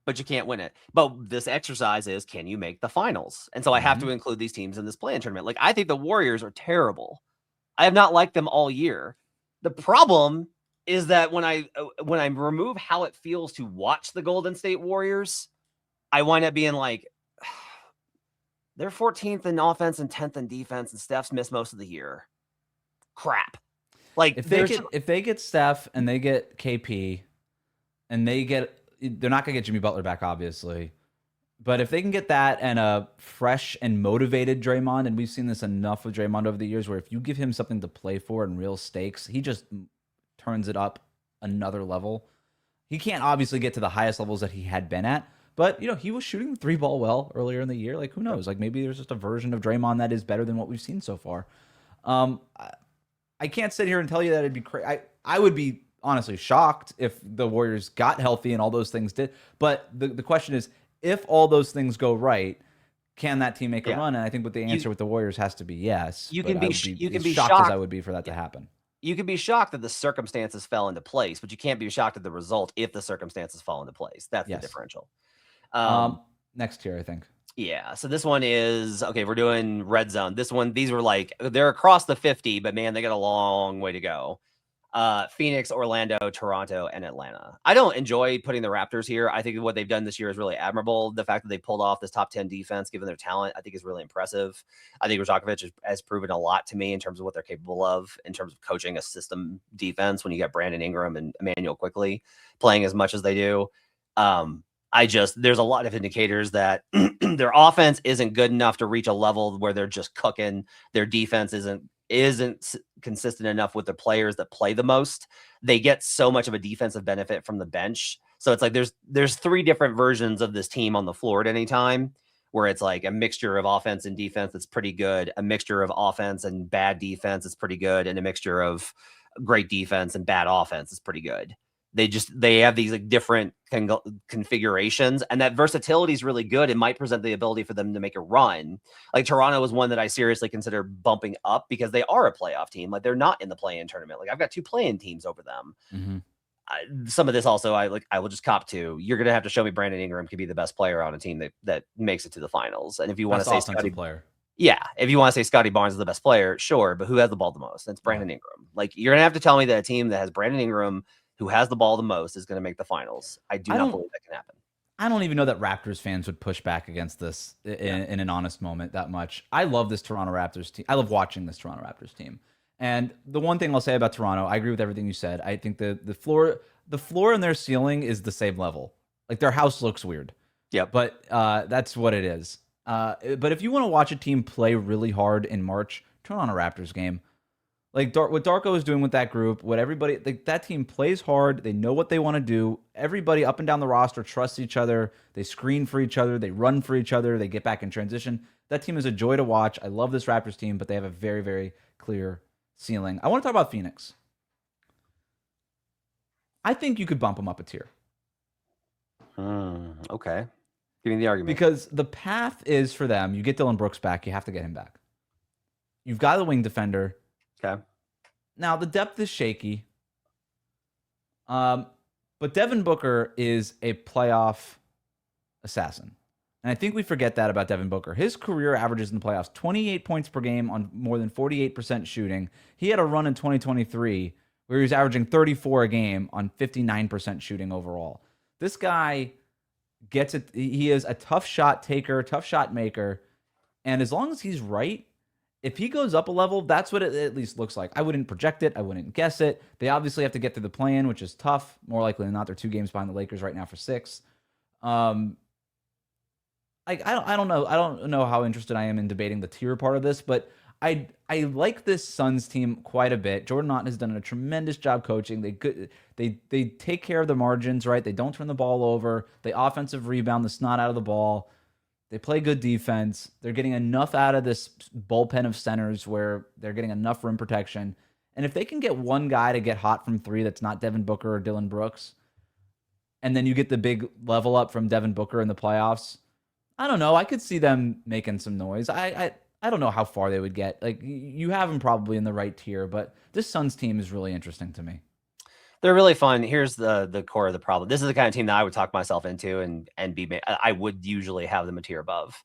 Speaker 3: but you can't win it. But this exercise is, can you make the finals? And so I have to include these teams in this play-in tournament. Like, I think the Warriors are terrible. I have not liked them all year. The problem is that when I remove how it feels to watch the Golden State Warriors, I wind up being like, they're 14th in offense and 10th in defense, and Steph's missed most of the year. Crap. Like,
Speaker 1: if they get Steph and they get KP and they're not going to get Jimmy Butler back, obviously. But if they can get that and a fresh and motivated Draymond, and we've seen this enough with Draymond over the years, where if you give him something to play for and real stakes, he just turns it up another level. He can't obviously get to the highest levels that he had been at, but he was shooting the 3-ball well earlier in the year. Like, who knows? Like, maybe there's just a version of Draymond that is better than what we've seen so far. I can't sit here and tell you that it'd be crazy. I would be honestly shocked if the Warriors got healthy and all those things did. But the question is, if all those things go right, can that team make a run? And I think the answer with the Warriors has to be yes.
Speaker 3: You can be
Speaker 1: shocked as I would be for that to happen.
Speaker 3: You can be shocked that the circumstances fell into place, but you can't be shocked at the result if the circumstances fall into place. That's the differential.
Speaker 1: Next tier, I think.
Speaker 3: Yeah. So this one is okay. We're doing red zone. These were like, they're across the 50, but man, they got a long way to go. Phoenix, Orlando, Toronto, and Atlanta. I don't enjoy putting the Raptors here. I think what they've done this year is really admirable. The fact that they pulled off this top 10 defense, given their talent, I think is really impressive. I think Rajakovic has proven a lot to me in terms of what they're capable of in terms of coaching a system defense when you got Brandon Ingram and Emmanuel Quickly playing as much as they do. There's a lot of indicators that their offense isn't good enough to reach a level where they're just cooking. Their defense isn't consistent enough with the players that play the most. They get so much of a defensive benefit from the bench. So it's like there's 3 different versions of this team on the floor at any time, where it's like a mixture of offense and defense that's pretty good, a mixture of offense and bad defense is pretty good, and a mixture of great defense and bad offense is pretty good. They have these like different configurations, and that versatility is really good. It might present the ability for them to make a run. Like Toronto was one that I seriously consider bumping up because they are a playoff team. Like, they're not in the play-in tournament. Like, I've got 2 play-in teams over them. Some of this also, I will just cop to. You're going to have to show me Brandon Ingram can be the best player on a team that makes it to the finals. And if you want to say
Speaker 1: offensive player.
Speaker 3: Yeah, if you want to say Scotty Barnes is the best player, sure, but who has the ball the most? It's Brandon Ingram. Like, you're gonna have to tell me that a team that has Brandon Ingram, who has the ball the most, is gonna make the finals. I do not believe that can happen.
Speaker 1: I don't even know that Raptors fans would push back against this in an honest moment that much. I love this Toronto Raptors team. I love watching this Toronto Raptors team. And the one thing I'll say about Toronto, I agree with everything you said. I think the floor and their ceiling is the same level. Like, their house looks weird.
Speaker 3: Yeah,
Speaker 1: but that's what it is. But if you want to watch a team play really hard in March, turn on a Raptors game. Like, what Darko is doing with that group, what everybody, like, that team plays hard. They know what they want to do. Everybody up and down the roster trusts each other. They screen for each other. They run for each other. They get back in transition. That team is a joy to watch. I love this Raptors team, but they have a very, very clear ceiling. I want to talk about Phoenix. I think you could bump them up a tier.
Speaker 3: Okay. Give me the argument.
Speaker 1: Because the path is for them, you get Dylan Brooks back, you have to get him back. You've got a wing defender.
Speaker 3: Okay.
Speaker 1: Now, the depth is shaky. But Devin Booker is a playoff assassin. And I think we forget that about Devin Booker. His career averages in the playoffs 28 points per game on more than 48% shooting. He had a run in 2023 where he was averaging 34 a game on 59% shooting overall. This guy gets it. He is a tough shot taker, tough shot maker. And as long as he's right, if he goes up a level, that's what it at least looks like. I wouldn't project it. I wouldn't guess it. They obviously have to get through the play-in, which is tough. More likely than not, they're 2 games behind the Lakers right now for 6. I don't know. I don't know how interested I am in debating the tier part of this, but I like this Suns team quite a bit. Jordan Knott has done a tremendous job coaching. They take care of the margins, right? They don't turn the ball over. They offensive rebound the snot out of the ball. They play good defense. They're getting enough out of this bullpen of centers where they're getting enough rim protection. And if they can get one guy to get hot from 3 that's not Devin Booker or Dylan Brooks, and then you get the big level up from Devin Booker in the playoffs, I don't know. I could see them making some noise. I don't know how far they would get. Like, you have them probably in the right tier, but this Suns team is really interesting to me.
Speaker 3: They're really fun. Here's the core of the problem. This is the kind of team that I would talk myself into and I would usually have them a tier above.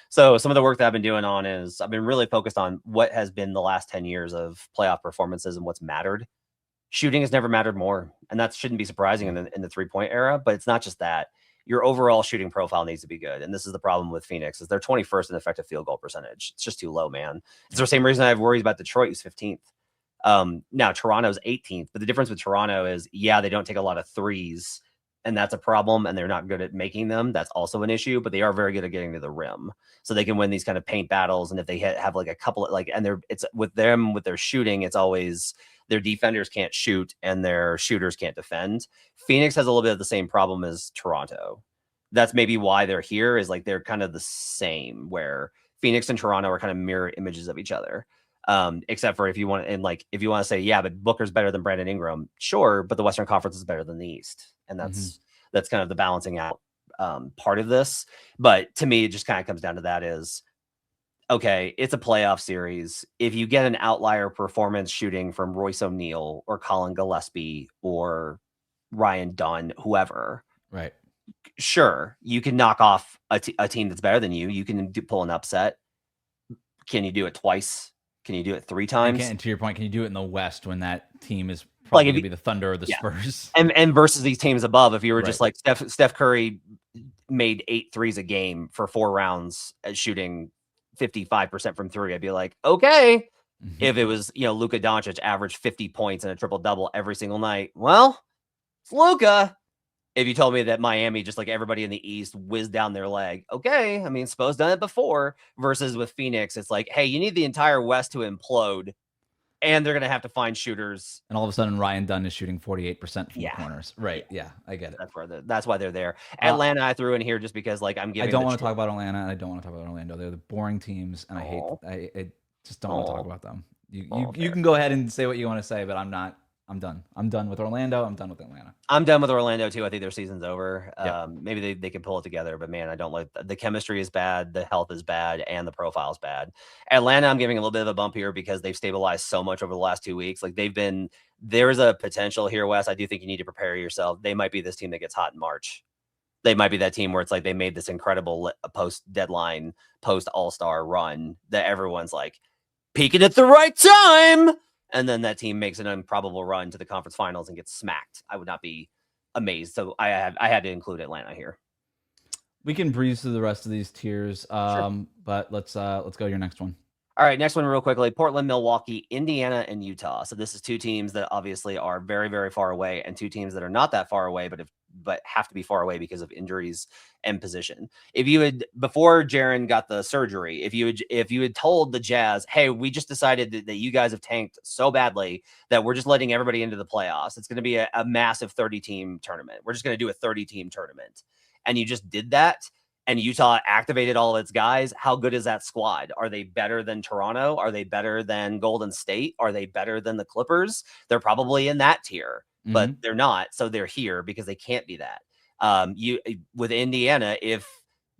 Speaker 3: So some of the work that I've been doing on is I've been really focused on what has been the last 10 years of playoff performances and what's mattered. Shooting has never mattered more, and that shouldn't be surprising in the 3-point era, but it's not just that. Your overall shooting profile needs to be good. And this is the problem with Phoenix is they're 21st in effective field goal percentage. It's just too low, man. It's the same reason I have worries about Detroit, who's 15th. Now Toronto's 18th, but the difference with Toronto is, yeah, they don't take a lot of threes, and that's a problem, and they're not good at making them. That's also an issue, but they are very good at getting to the rim. So they can win these kind of paint battles. And if they have like a couple of it's with them, with their shooting, it's always their defenders can't shoot and their shooters can't defend. Phoenix has a little bit of the same problem as Toronto. That's maybe why they're here, is like they're kind of the same, where Phoenix and Toronto are kind of mirror images of each other. Except for if you want to say, yeah, but Booker's better than Brandon Ingram, sure, but the Western Conference is better than the East, and that's kind of the balancing out part of this. But to me, it just kind of comes down to that is, okay, it's a playoff series. If you get an outlier performance shooting from Royce O'Neal or Colin Gillespie or Ryan Dunn, whoever,
Speaker 1: right?
Speaker 3: Sure, you can knock off a team that's better than you. You can pull an upset. Can you do it twice? Can you do it 3 times?
Speaker 1: And to your point, can you do it in the West when that team is probably going to be the Thunder or the Spurs?
Speaker 3: And versus these teams above, if you were just like Steph Curry made 8 threes a game for 4 rounds at shooting 55% from 3, I'd be like, okay. If it was, Luka Doncic averaged 50 points and a triple-double every single night, well, it's Luka. If you told me that Miami, just like everybody in the East, whizzed down their leg, okay. I mean, Spo's done it before. Versus with Phoenix, it's like, hey, you need the entire West to implode, and they're going to have to find shooters.
Speaker 1: And all of a sudden, Ryan Dunn is shooting 48% from the corners. Right. Yeah, I get it.
Speaker 3: That's why they're there. Atlanta, I threw in here just because, like, I'm giving.
Speaker 1: I don't want to talk about Atlanta, and I don't want to talk about Orlando. They're the boring teams, and I just don't want to talk about them. You can go ahead and say what you want to say, but I'm not. I'm done. I'm done with Orlando. I'm done with Atlanta.
Speaker 3: I'm done with Orlando too. I think their season's over. Maybe they can pull it together, but man, I don't like the chemistry is bad, the health is bad, and the profile is bad. Atlanta, I'm giving a little bit of a bump here because they've stabilized so much over the last 2 weeks. Like there's a potential here, Wes. I do think you need to prepare yourself. They might be this team that gets hot in March. They might be that team where it's like they made this incredible post-deadline, post-all-star run that everyone's like peaking at the right time. And then that team makes an improbable run to the conference finals and gets smacked. I would not be amazed. So I had to include Atlanta here.
Speaker 1: We can breeze through the rest of these tiers,
Speaker 3: Sure.
Speaker 1: but let's go to your next one.
Speaker 3: All right, next one real quickly. Portland, Milwaukee, Indiana, and Utah. So this is two teams that obviously are very, very far away, and two teams that are not that far away, but have to be far away because of injuries and position. If you had, before Jaren got the surgery, if you had told the Jazz, hey, we just decided that you guys have tanked so badly that we're just letting everybody into the playoffs. It's going to be a massive 30-team tournament. We're just going to do a 30-team tournament. And you just did that. And Utah activated all of its guys. How good is that squad? Are they better than Toronto? Are they better than Golden State? Are they better than the Clippers? They're probably in that tier, but they're not. So they're here because they can't be that. With Indiana, if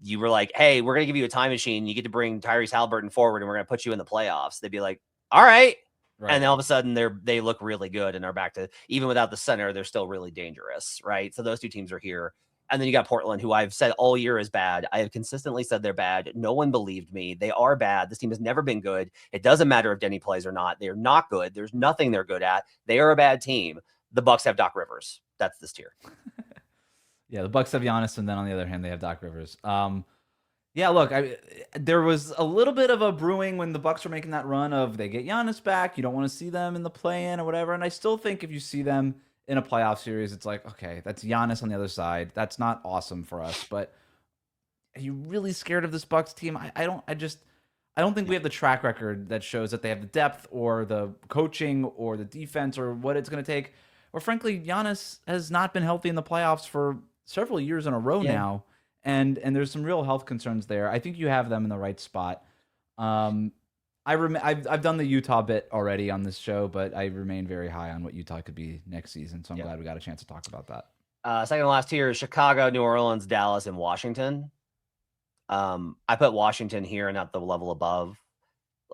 Speaker 3: you were like, hey, we're going to give you a time machine, you get to bring Tyrese Halliburton forward and we're going to put you in the playoffs, they'd be like, all right. And all of a sudden they look really good and are back to, even without the center, they're still really dangerous, right? So those two teams are here. And then you got Portland, who I've said all year is bad. I have consistently said they're bad. No one believed me. They are bad. This team has never been good. It doesn't matter if Denny plays or not. They're not good. There's nothing they're good at. They are a bad team. The Bucks have Doc Rivers. That's this tier.
Speaker 1: Yeah, the Bucks have Giannis, and then on the other hand, they have Doc Rivers. Yeah, look, there was a little bit of a brewing when the Bucks were making that run of they get Giannis back. You don't want to see them in the play-in or whatever. And I still think if you see them in a playoff series, it's like, okay, that's Giannis on the other side. That's not awesome for us. But are you really scared of this Bucks team? I don't think we have the track record that shows that they have the depth or the coaching or the defense or what it's going to take. Or frankly, Giannis has not been healthy in the playoffs for several years in a row now. And there's some real health concerns there. I think you have them in the right spot. I've done the Utah bit already on this show, but I remain very high on what Utah could be next season. So I'm glad we got a chance to talk about that.
Speaker 3: Second to last tier is Chicago, New Orleans, Dallas, and Washington. I put Washington here and not the level above.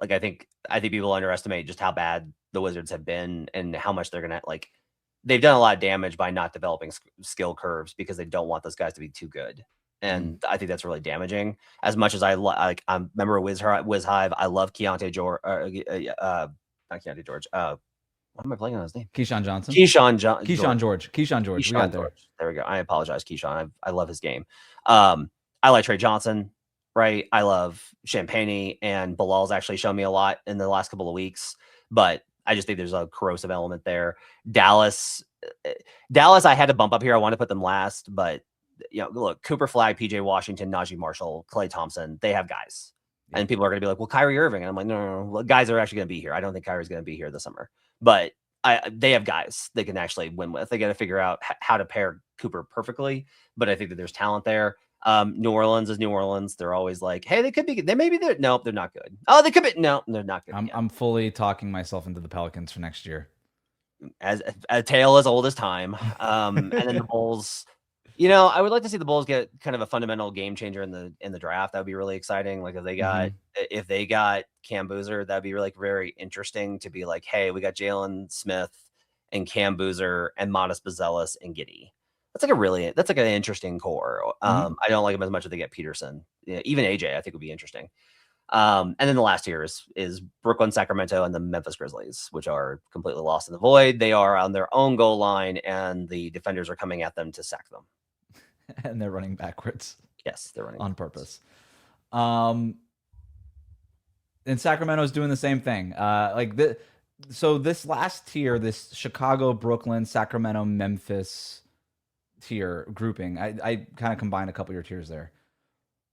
Speaker 3: Like I think people underestimate just how bad the Wizards have been and how much they're gonna like. They've done a lot of damage by not developing skill curves because they don't want those guys to be too good. And I think that's really damaging. As much as I remember Wiz Hive, I love Keontae George. Not Keontae George. What am I playing on his name?
Speaker 1: Keyshawn Johnson.
Speaker 3: Keyshawn
Speaker 1: George. We got there.
Speaker 3: There we go. I apologize, Keyshawn. I love his game. I like Trey Johnson. Right. I love Champagne, and Bilal's actually shown me a lot in the last couple of weeks. But I just think there's a corrosive element there. Dallas, I had to bump up here. I want to put them last, but look, Cooper Flag, PJ Washington, Najee Marshall, Klay Thompson, they have guys. Yeah. And people are going to be like, well, Kyrie Irving. And I'm like, no. Guys are actually going to be here. I don't think Kyrie's going to be here this summer. But they have guys they can actually win with. They got to figure out how to pair Cooper perfectly. But I think that there's talent there. New Orleans is New Orleans. They're always like, hey, nope, they're not good. Oh, they could be. No, they're not good.
Speaker 1: I'm fully talking myself into the Pelicans for next year.
Speaker 3: As a tale as old as time. And then the Bulls. I would like to see the Bulls get kind of a fundamental game changer in the draft. That would be really exciting. Like if they got Cam Boozer, that'd be really very interesting to be like, hey, we got Jalen Smith and Cam Boozer and Modest Bazelis and Giddey. That's like an interesting core. I don't like them as much as they get Peterson. Even AJ, I think would be interesting. And then the last tier is Brooklyn, Sacramento, and the Memphis Grizzlies, which are completely lost in the void. They are on their own goal line, and the defenders are coming at them to sack them.
Speaker 1: And they're running backwards.
Speaker 3: Yes, they're running
Speaker 1: on purpose. And Sacramento's doing the same thing. So this last tier, this Chicago, Brooklyn, Sacramento, Memphis tier grouping, I kind of combined a couple of your tiers there.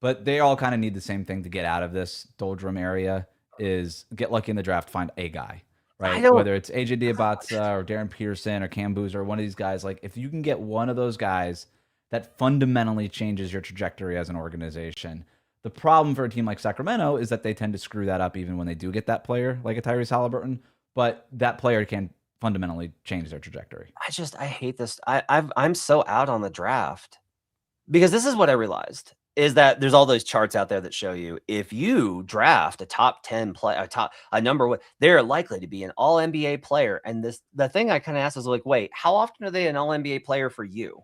Speaker 1: But they all kind of need the same thing to get out of this doldrum area, is get lucky in the draft, find a guy, right? Whether it's AJ Diabata or Darren Peterson or Cam Boozer or one of these guys, like if you can get one of those guys, that fundamentally changes your trajectory as an organization. The problem for a team like Sacramento is that they tend to screw that up even when they do get that player, like a Tyrese Halliburton, but that player can fundamentally change their trajectory.
Speaker 3: I hate this. I'm so out on the draft because this is what I realized. Is that there's all those charts out there that show you if you draft a top 10 player, a number one, they're likely to be an all NBA player. And the thing I kind of asked was like, wait, how often are they an all NBA player for you?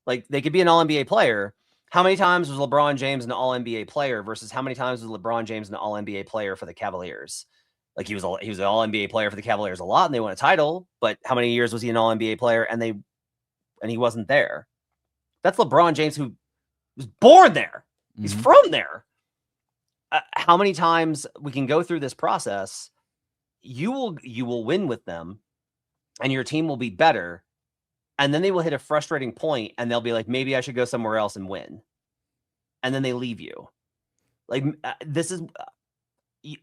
Speaker 3: Like they could be an all-NBA player. How many times was LeBron James an all-NBA player versus how many times was LeBron James an all-NBA player for the Cavaliers? Like he was an all-NBA player for the Cavaliers a lot and they won a title, but how many years was he an all-NBA player and he wasn't there? That's LeBron James, who was born there. He's from there. How many times we can go through this process, you will win with them and your team will be better. And then they will hit a frustrating point and they'll be like, maybe I should go somewhere else and win. And then they leave you. Like this is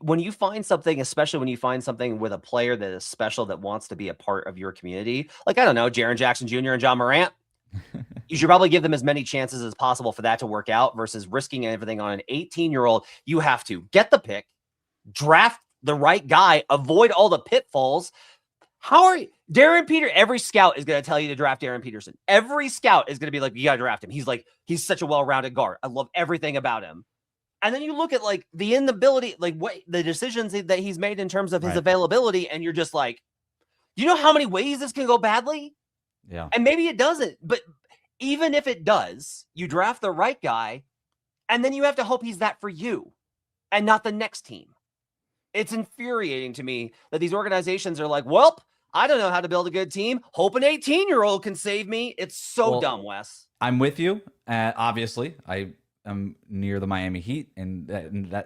Speaker 3: when you find something, especially when you find something with a player that is special, that wants to be a part of your community. Like, I don't know, Jaren Jackson Jr. and John Morant. You should probably give them as many chances as possible for that to work out versus risking everything on an 18-year-old. You have to get the pick, draft the right guy, avoid all the pitfalls. How are you? Darren Peter, every scout is going to tell you to draft Darren Peterson. Every scout is going to be like, you got to draft him. He's such a well-rounded guard. I love everything about him. And then you look at like the inability, like what the decisions that he's made in terms of his availability. And you're just like, you know how many ways this can go badly?
Speaker 1: Yeah.
Speaker 3: And maybe it doesn't, but even if it does, you draft the right guy and then you have to hope he's that for you and not the next team. It's infuriating to me that these organizations are like, well, I don't know how to build a good team. Hope an 18-year-old can save me. It's so dumb, Wes.
Speaker 1: I'm with you. Obviously, I am near the Miami Heat, and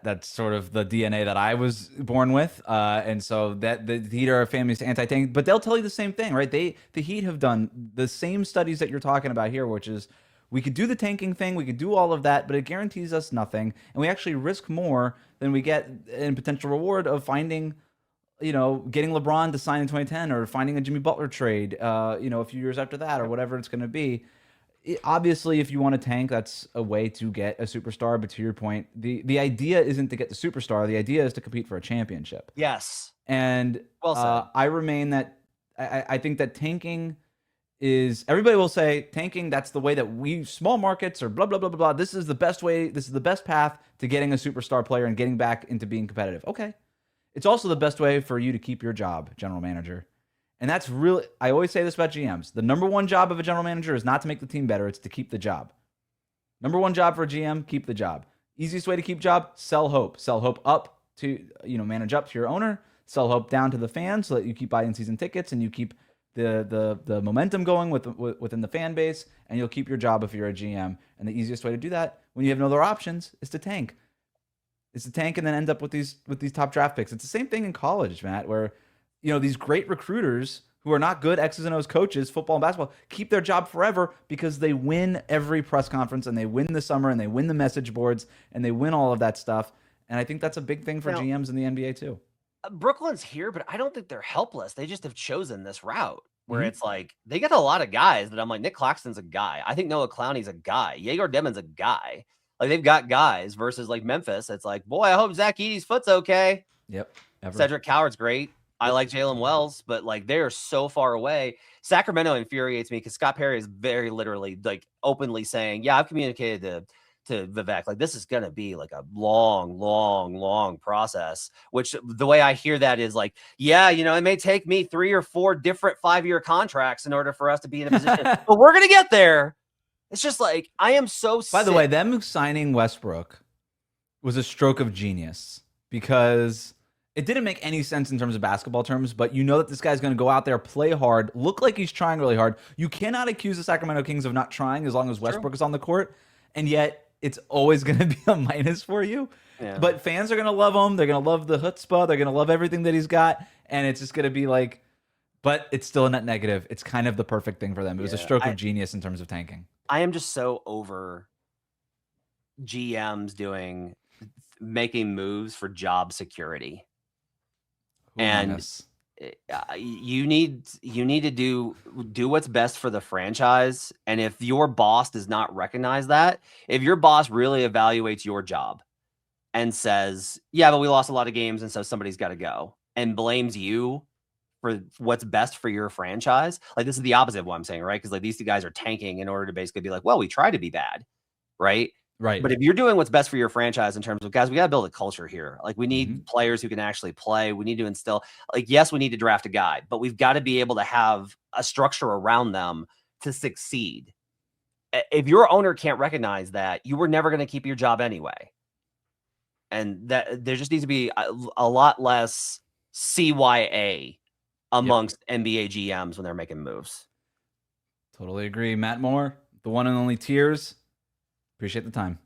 Speaker 1: that's sort of the DNA that I was born with. And so that the Heat are a famous anti-tank, but they'll tell you the same thing, right? The Heat have done the same studies that you're talking about here, which is we could do the tanking thing, we could do all of that, but it guarantees us nothing, and we actually risk more than we get in potential reward of finding, getting LeBron to sign in 2010 or finding a Jimmy Butler trade, a few years after that or whatever it's going to be. Obviously, if you want to tank, that's a way to get a superstar. But to your point, the idea isn't to get the superstar. The idea is to compete for a championship.
Speaker 3: Yes.
Speaker 1: And
Speaker 3: well said.
Speaker 1: I remain that I think that tanking is, everybody will say tanking, that's the way that we, small markets or blah, blah, blah, blah, blah. This is the best way. This is the best path to getting a superstar player and getting back into being competitive. Okay. It's also the best way for you to keep your job, general manager. And that's really, I always say this about GMs. The number one job of a general manager is not to make the team better. It's to keep the job. Number one job for a GM, keep the job. Easiest way to keep job, sell hope. Sell hope up to, manage up to your owner. Sell hope down to the fans so that you keep buying season tickets and you keep the momentum going within the fan base, and you'll keep your job if you're a GM. And the easiest way to do that when you have no other options is to tank. It's to tank and then end up with these top draft picks. It's the same thing in college, Matt, where these great recruiters who are not good X's and O's coaches, football and basketball, keep their job forever because they win every press conference and they win the summer and they win the message boards and they win all of that stuff. And I think that's a big thing for GMs in the NBA too.
Speaker 3: Brooklyn's here, but I don't think they're helpless. They just have chosen this route where it's like they get a lot of guys that I'm like, Nick Claxton's a guy. I think Noah Clowney's a guy. Yegor Demon's a guy. Like they've got guys versus like Memphis. It's like, boy, I hope Zach Edey's foot's okay.
Speaker 1: Yep.
Speaker 3: Cedric Coward's great. I like Jalen Wells, but like they're so far away. Sacramento infuriates me because Scott Perry is very literally like openly saying, yeah, I've communicated to Vivek, like this is going to be like a long process, which the way I hear that is like, yeah, it may take me 3 or 4 different 5-year contracts in order for us to be in a position, but we're going to get there. It's just like, I am so sick.
Speaker 1: By the way, them signing Westbrook was a stroke of genius because it didn't make any sense in terms of basketball terms, but that this guy's going to go out there, play hard, look like he's trying really hard. You cannot accuse the Sacramento Kings of not trying as long as Westbrook is on the court, and yet it's always going to be a minus for you. Yeah. But fans are going to love him. They're going to love the chutzpah. They're going to love everything that he's got, and it's just going to be like, but it's still a net negative. It's kind of the perfect thing for them. It was a stroke of genius in terms of tanking.
Speaker 3: I am just so over GMs making moves for job security. And you need to do what's best for the franchise. And if your boss does not recognize that, if your boss really evaluates your job and says, yeah, but we lost a lot of games and so somebody's got to go, and blames you for what's best for your franchise, like this is the opposite of what I'm saying, right? Because like these two guys are tanking in order to basically be like, well, we try to be bad, right?
Speaker 1: Right.
Speaker 3: But if you're doing what's best for your franchise in terms of, guys, we got to build a culture here. Like we need players who can actually play. We need to instill, like, yes, we need to draft a guy, but we've got to be able to have a structure around them to succeed. if your owner can't recognize that, you were never going to keep your job anyway. And that there just needs to be a lot less CYA amongst NBA GMs when they're making moves.
Speaker 1: Totally agree. Matt Moore, the one and only Tears. Appreciate the time.